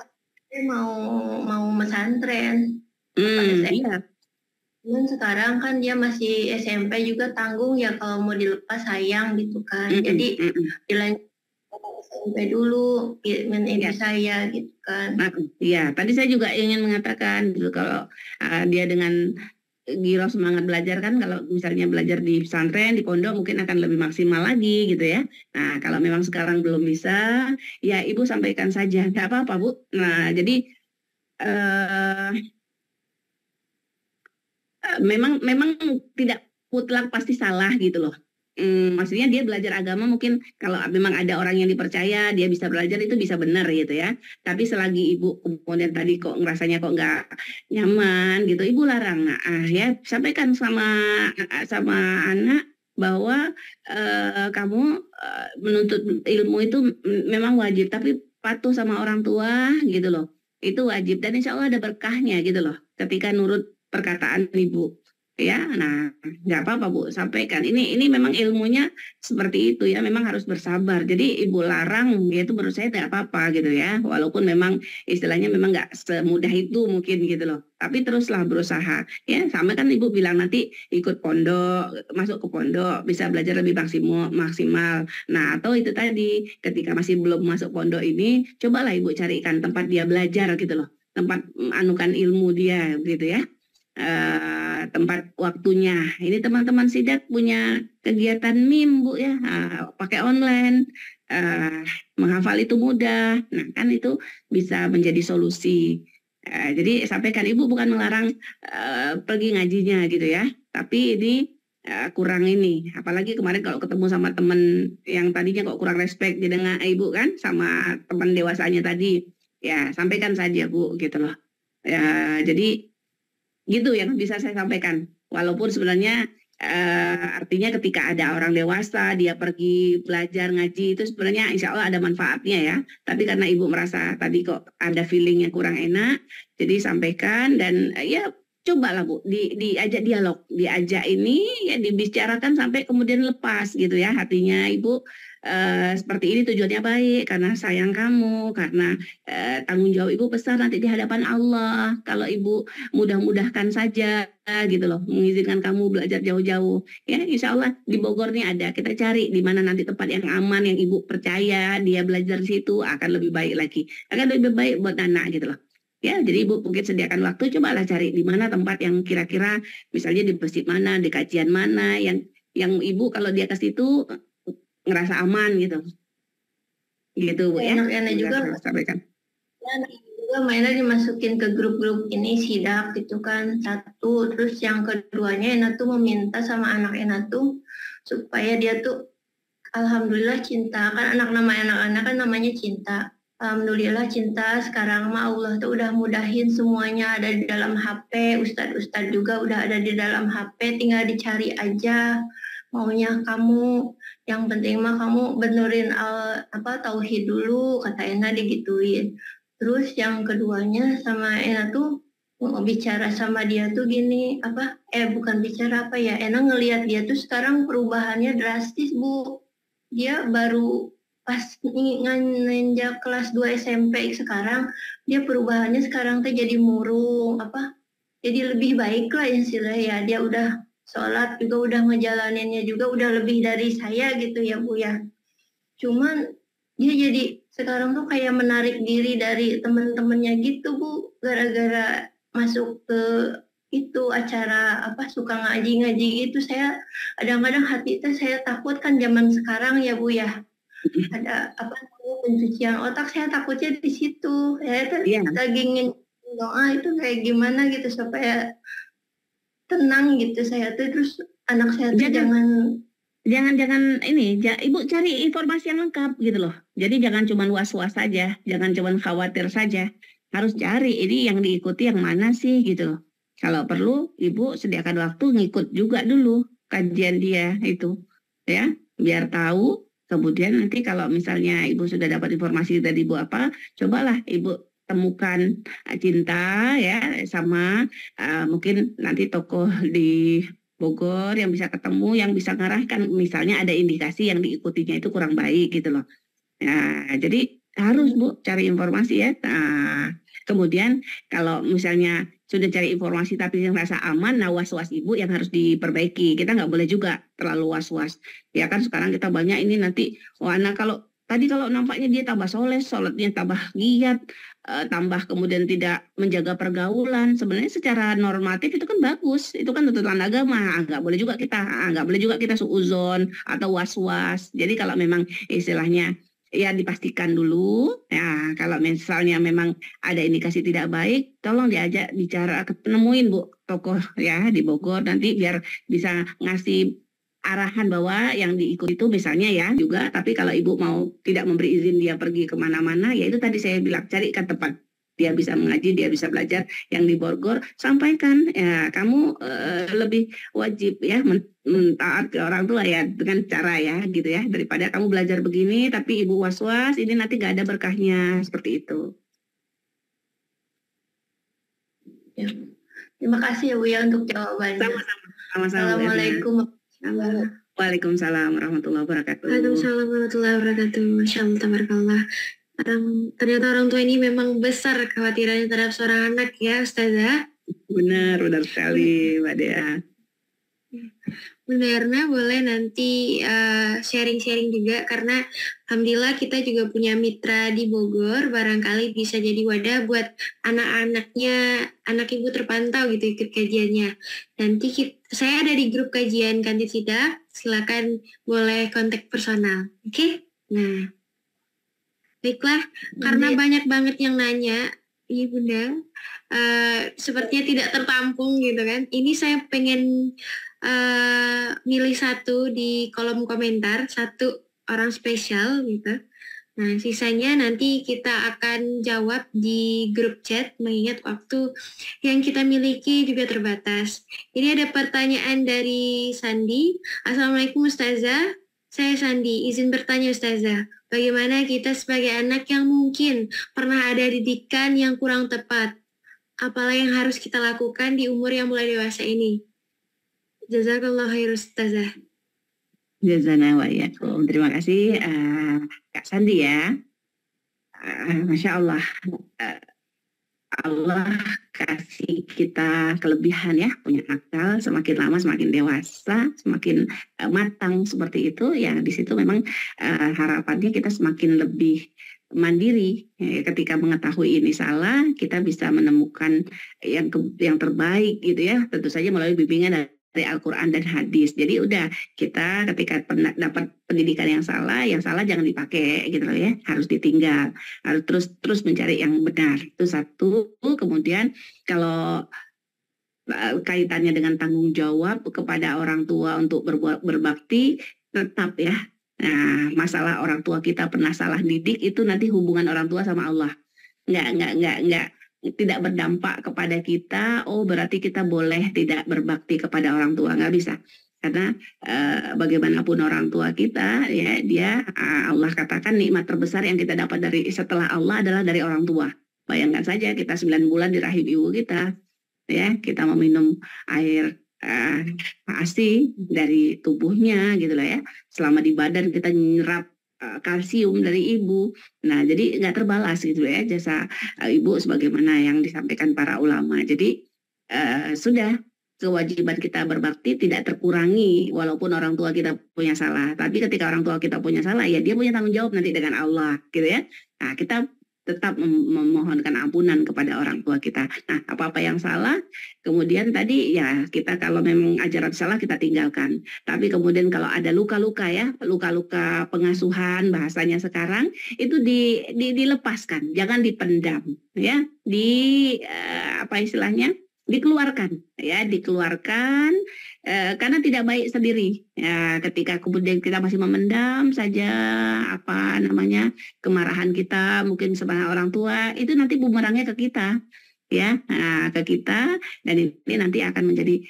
mau pesantren pas SMP. Iya. Cuman sekarang kan dia masih SMP juga tanggung ya, kalau mau dilepas sayang gitu kan. Jadi dilanjut SMP dulu dengan ibu saya gitu kan. Iya, tadi saya juga ingin mengatakan gitu, kalau dia dengan giro semangat belajar kan, kalau misalnya belajar di pesantren, di pondok mungkin akan lebih maksimal lagi gitu ya. Nah, kalau memang sekarang belum bisa, ya Ibu sampaikan saja, nggak apa-apa Bu. Nah, jadi memang tidak mutlak pasti salah gitu loh. Maksudnya dia belajar agama mungkin kalau memang ada orang yang dipercaya dia bisa belajar, itu bisa benar gitu ya. Tapi selagi Ibu kemudian tadi kok ngerasanya kok nggak nyaman gitu, Ibu larang. Nah, ya sampaikan sama anak bahwa kamu menuntut ilmu itu memang wajib, tapi patuh sama orang tua gitu loh. Itu wajib dan insya Allah ada berkahnya gitu loh ketika nurut perkataan Ibu ya. Nah, nggak apa-apa Bu, sampaikan ini memang ilmunya seperti itu ya, memang harus bersabar. Jadi Ibu larang ya, itu menurut saya tidak apa-apa gitu ya, walaupun memang istilahnya memang nggak semudah itu mungkin gitu loh, tapi teruslah berusaha ya. Sama kan Ibu bilang nanti ikut pondok, masuk ke pondok bisa belajar lebih maksimal. Nah, atau itu tadi ketika masih belum masuk pondok ini, cobalah Ibu carikan tempat dia belajar gitu loh, tempat anukan ilmu dia gitu ya. Tempat waktunya. Ini teman-teman sidak punya kegiatan MIM Bu ya, pakai online, menghafal itu mudah. Nah kan itu bisa menjadi solusi. Jadi sampaikan Ibu bukan melarang pergi ngajinya gitu ya, tapi ini kurang ini, apalagi kemarin kalau ketemu sama teman yang tadinya kok kurang respect dengan Ibu kan, sama teman dewasanya tadi, ya sampaikan saja Bu gitu loh. Ya, jadi gitu yang bisa saya sampaikan. Walaupun sebenarnya artinya ketika ada orang dewasa dia pergi belajar ngaji itu sebenarnya insya Allah ada manfaatnya ya. Tapi karena Ibu merasa tadi kok ada feeling yang kurang enak, jadi sampaikan dan ya cobalah Bu, diajak dialog, diajak ini ya dibicarakan sampai kemudian lepas gitu ya hatinya. Ibu seperti ini tujuannya baik karena sayang kamu, karena tanggung jawab Ibu besar nanti di hadapan Allah kalau Ibu mudah-mudahkan saja gitu loh, mengizinkan kamu belajar jauh-jauh ya. Insya Allah di Bogor nih ada, kita cari di mana nanti tempat yang aman yang Ibu percaya dia belajar di situ, akan lebih baik lagi, akan lebih baik buat anak gitu loh. Ya, jadi Ibu mungkin sediakan waktu, cobalah cari di mana tempat yang kira-kira misalnya di masjid mana, di kajian mana yang Ibu kalau dia ke situ ngerasa aman gitu. Gitu Bu ya. Enak-enak juga sampaikan. Juga mainnya dimasukin ke grup-grup ini sidak gitu kan, satu. Terus yang keduanya Ena tuh meminta sama anak Ena tuh supaya dia tuh alhamdulillah cinta, kan nama anak-anak kan namanya Cinta. Alhamdulillah Cinta sekarang mah Allah tuh udah mudahin semuanya ada di dalam HP, ustadz juga udah ada di dalam HP, tinggal dicari aja maunya kamu. Yang penting mah kamu benerin tauhid dulu, kata Ena digituin. Terus yang keduanya sama Ena tuh bicara sama dia tuh gini, bukan bicara ya, Ena ngelihat dia tuh sekarang perubahannya drastis Bu. Dia baru pas nginjak kelas 2 SMP sekarang, dia perubahannya sekarang tuh jadi murung, jadi lebih baik lah istilahnya ya. Dia udah sholat juga, udah ngejalaninnya juga udah lebih dari saya gitu ya Bu ya. Cuman dia jadi sekarang tuh kayak menarik diri dari teman-temannya gitu Bu, gara-gara masuk ke itu acara suka ngaji gitu. Saya kadang-kadang hati saya takut kan zaman sekarang ya Bu ya, ada pencucian otak, saya takutnya di situ. Saya lagi ingin doa itu kayak gimana gitu supaya tenang gitu saya tuh. Terus anak saya tuh jangan ini, Ibu cari informasi yang lengkap gitu loh. Jadi jangan cuma was-was saja, jangan cuma khawatir saja, harus cari ini yang diikuti yang mana sih gitu loh. Kalau perlu Ibu sediakan waktu ngikut juga dulu kajian dia itu ya, biar tahu. Kemudian nanti kalau misalnya Ibu sudah dapat informasi dari Ibu cobalah Ibu temukan Cinta ya, sama mungkin nanti tokoh di Bogor yang bisa ketemu, yang bisa ngarahkan misalnya ada indikasi yang diikutinya itu kurang baik gitu loh. Nah, jadi harus Bu cari informasi ya. Nah, Kemudian kalau misalnya sudah cari informasi tapi yang rasa aman, nah was-was ibu yang harus diperbaiki. Kita nggak boleh juga terlalu was-was. Ya kan sekarang kita banyak ini nanti, wah anak kalau tadi kalau nampaknya dia tambah soleh, sholatnya tambah giat, tambah kemudian tidak menjaga pergaulan. Sebenarnya secara normatif itu kan bagus, itu kan tuntutan agama. Nggak boleh juga kita suuzon atau was-was. Jadi kalau memang istilahnya ya dipastikan dulu. Ya kalau misalnya memang ada indikasi tidak baik, tolong diajak bicara, nemuin Bu tokoh ya di Bogor nanti biar bisa ngasih arahan bahwa yang diikuti itu misalnya ya juga, tapi kalau ibu mau tidak memberi izin dia pergi kemana-mana, ya itu tadi saya bilang carikan tempat dia bisa mengaji, dia bisa belajar yang di Bogor, sampaikan ya kamu lebih wajib ya taat ke orang tua ya dengan cara ya gitu ya, daripada kamu belajar begini tapi ibu was-was, ini nanti gak ada berkahnya, seperti itu. Ya. Terima kasih ya Bu ya untuk jawabannya. Sama-sama. Assalamualaikum. Waalaikumsalam warahmatullahi wabarakatuh. Waalaikumsalam warahmatullahi wabarakatuh. Masya Allah, tabarakallah. Ternyata orang tua ini memang besar kekhawatirannya terhadap seorang anak ya Ustazah. Benar sekali Mbak Dea. Benar, nah boleh nanti sharing-sharing juga karena alhamdulillah kita juga punya mitra di Bogor, barangkali bisa jadi wadah buat anak-anaknya, anak ibu terpantau gitu ikut kajiannya. Nanti saya ada di grup kajian Kantin Sida, silakan boleh kontak personal, oke? Nah, baiklah, karena banyak banget yang nanya, iya Bunda, sepertinya tidak tertampung gitu kan. Ini saya pengen milih satu di kolom komentar, satu orang spesial gitu. Nah, sisanya nanti kita akan jawab di grup chat, mengingat waktu yang kita miliki juga terbatas. Ini ada pertanyaan dari Sandi. Assalamualaikum Ustazah, saya Sandi, izin bertanya Ustazah, bagaimana kita sebagai anak yang mungkin pernah ada didikan yang kurang tepat? Apalah yang harus kita lakukan di umur yang mulai dewasa ini? Jazakallah khair Ustazah. Jazana wa iyyakum. Terima kasih Kak Sandi ya. Masya Allah. Allah kasih kita kelebihan ya, punya akal, semakin lama semakin dewasa, semakin matang seperti itu ya. Di situ memang harapannya kita semakin lebih mandiri. Ketika mengetahui ini salah, kita bisa menemukan yang terbaik gitu ya. Tentu saja melalui bimbingan dari Al-Quran dan hadis. Jadi udah kita ketika dapat pendidikan yang salah jangan dipakai gitu loh ya, harus ditinggal, harus terus mencari yang benar. Itu satu. Kemudian kalau kaitannya dengan tanggung jawab kepada orang tua untuk berbakti, tetap ya. Nah, masalah orang tua kita pernah salah didik itu nanti hubungan orang tua sama Allah nggak tidak berdampak kepada kita, oh berarti kita boleh tidak berbakti kepada orang tua, nggak bisa. Karena bagaimanapun orang tua kita, ya dia Allah katakan nikmat terbesar yang kita dapat dari setelah Allah adalah dari orang tua. Bayangkan saja kita 9 bulan di rahim ibu kita, ya kita meminum air ASI dari tubuhnya gitu loh ya. Selama di badan kita nyerap kalsium dari ibu. Nah, jadi nggak terbalas gitu ya jasa ibu sebagaimana yang disampaikan para ulama. Jadi sudah kewajiban kita berbakti tidak terkurangi walaupun orang tua kita punya salah. Tapi ketika orang tua kita punya salah, ya dia punya tanggung jawab nanti dengan Allah gitu ya. Nah, kita tetap memohonkan ampunan kepada orang tua kita. Nah, apa-apa yang salah, kemudian tadi ya kita kalau memang ajaran salah kita tinggalkan. Tapi kemudian kalau ada luka-luka ya, luka-luka pengasuhan bahasanya sekarang, itu dilepaskan, jangan dipendam ya, apa istilahnya? Dikeluarkan ya, dikeluarkan karena tidak baik sendiri ya. Ketika kemudian kita masih memendam saja apa namanya kemarahan kita mungkin sama orang tua, itu nanti bumerangnya ke kita ya, ke kita, dan ini nanti akan menjadi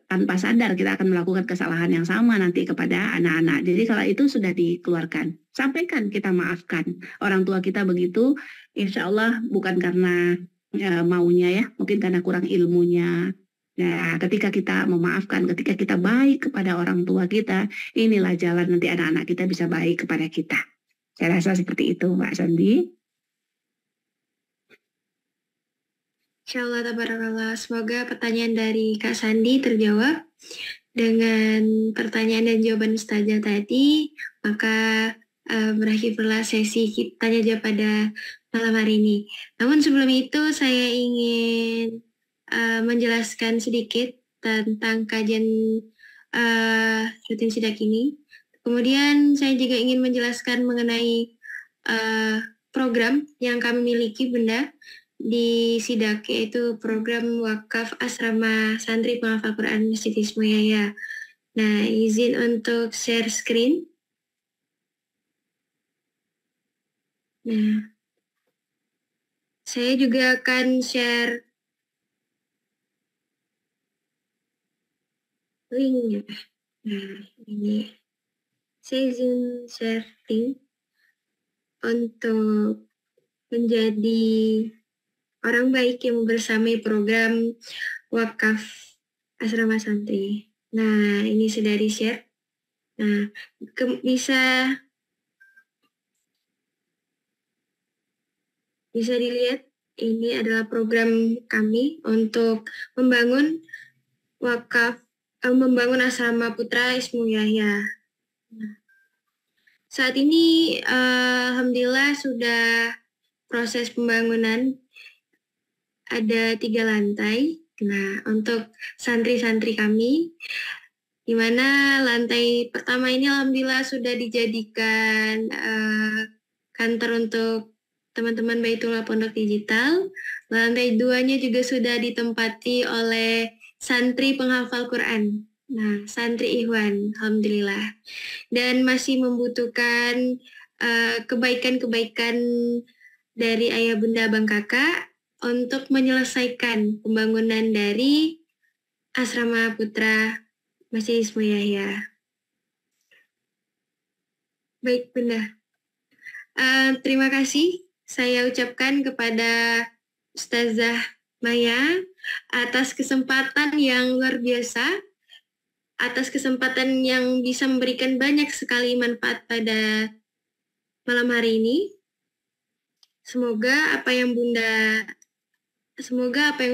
tanpa sadar kita akan melakukan kesalahan yang sama nanti kepada anak-anak. Jadi kalau itu sudah dikeluarkan, sampaikan, kita maafkan orang tua kita begitu, insya Allah bukan karena maunya ya, mungkin karena kurang ilmunya. Nah, ketika kita memaafkan, ketika kita baik kepada orang tua kita, inilah jalan nanti anak-anak kita bisa baik kepada kita. Saya rasa seperti itu, Mbak Sandi. Insyaallah tabarakallah. Semoga pertanyaan dari Kak Sandi terjawab. Dengan pertanyaan dan jawaban Ustazah tadi, maka berakhirlah sesi tanya jawab pada malam hari ini. Namun sebelum itu saya ingin menjelaskan sedikit tentang kajian rutin sidak ini. Kemudian saya juga ingin menjelaskan mengenai program yang kami miliki Bunda di sidak, yaitu program wakaf asrama santri penghafal Quran Masjid Ismoyaya. Nah, izin untuk share screen. Nah, saya juga akan share linknya. Nah, ini saya izin share link untuk menjadi orang baik yang membersamai program wakaf asrama santri. Nah, ini sudah di-share. Nah, bisa dilihat, ini adalah program kami untuk membangun membangun asrama putra Ismoyaya. Nah, saat ini alhamdulillah sudah proses pembangunan, ada 3 lantai. Nah, untuk santri-santri kami, di mana lantai pertama ini alhamdulillah sudah dijadikan kantor untuk teman-teman Baitullah Pondok Digital. Lantai 2-nya juga sudah ditempati oleh santri penghafal Quran. Nah, santri Ikhwan, alhamdulillah. Dan masih membutuhkan kebaikan-kebaikan dari ayah bunda abang kakak untuk menyelesaikan pembangunan dari asrama putra Masjid Ismoyaya. Baik Bunda, terima kasih saya ucapkan kepada Ustazah Maya atas kesempatan yang luar biasa, atas kesempatan yang bisa memberikan banyak sekali manfaat pada malam hari ini. Semoga apa yang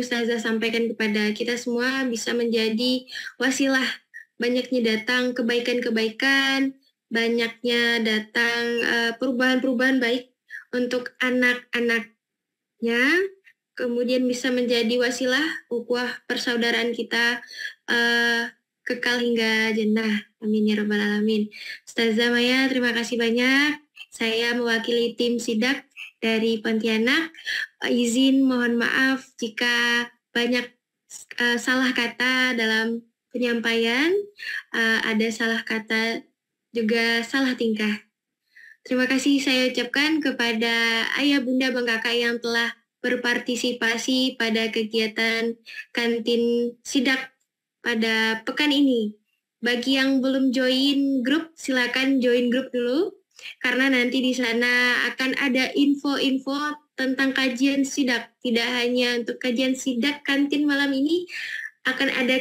Ustazah sampaikan kepada kita semua bisa menjadi wasilah banyaknya datang kebaikan-kebaikan, banyaknya datang perubahan-perubahan baik untuk anak-anaknya, kemudian bisa menjadi wasilah ukhuwah persaudaraan kita kekal hingga jannah. Amin ya rabbal alamin. Ustazah Maya, terima kasih banyak. Saya mewakili tim sidak dari Pontianak, izin mohon maaf jika banyak salah kata dalam penyampaian, ada salah kata juga salah tingkah. Terima kasih saya ucapkan kepada ayah bunda bang kakak yang telah berpartisipasi pada kegiatan kantin sidak pada pekan ini. Bagi yang belum join grup, silakan join grup dulu. Karena nanti di sana akan ada info-info tentang kajian sidak. Tidak hanya untuk kajian sidak kantin malam ini, akan ada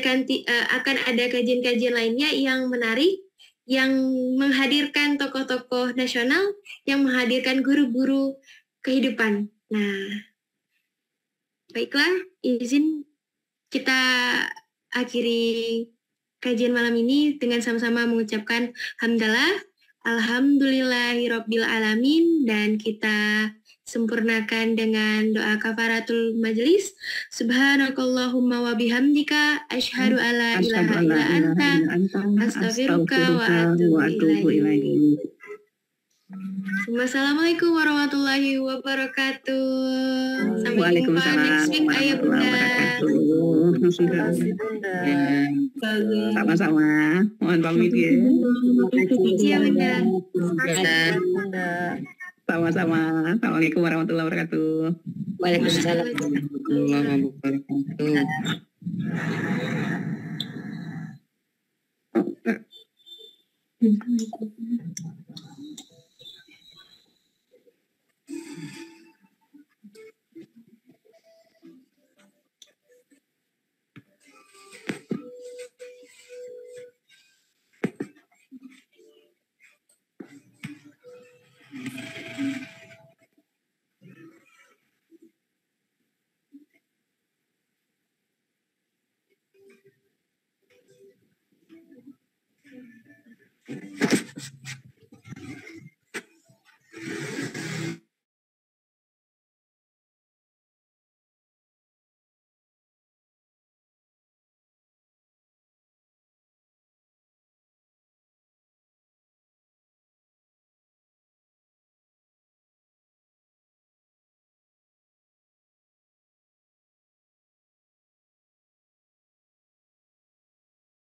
kajian-kajian lainnya yang menarik, yang menghadirkan tokoh-tokoh nasional, yang menghadirkan guru-guru kehidupan. Nah, baiklah, izin kita akhiri kajian malam ini dengan sama-sama mengucapkan hamdalah. Alhamdulillahirabbil alamin, dan kita sempurnakan dengan doa kafaratul majlis. Subhanakallahumma wa bihamdika asyhadu alla ilaha illa anta astaghfiruka wa atubu ilaik. Wassalamualaikum warahmatullahi wabarakatuh. Sampai jumpa next week ayah bunda. Sama-sama. Mohon pamit ya. Iya bunda. Sama-sama. Assalamualaikum warahmatullahi wabarakatuh. Waalaikumsalam warahmatullahi wabarakatuh.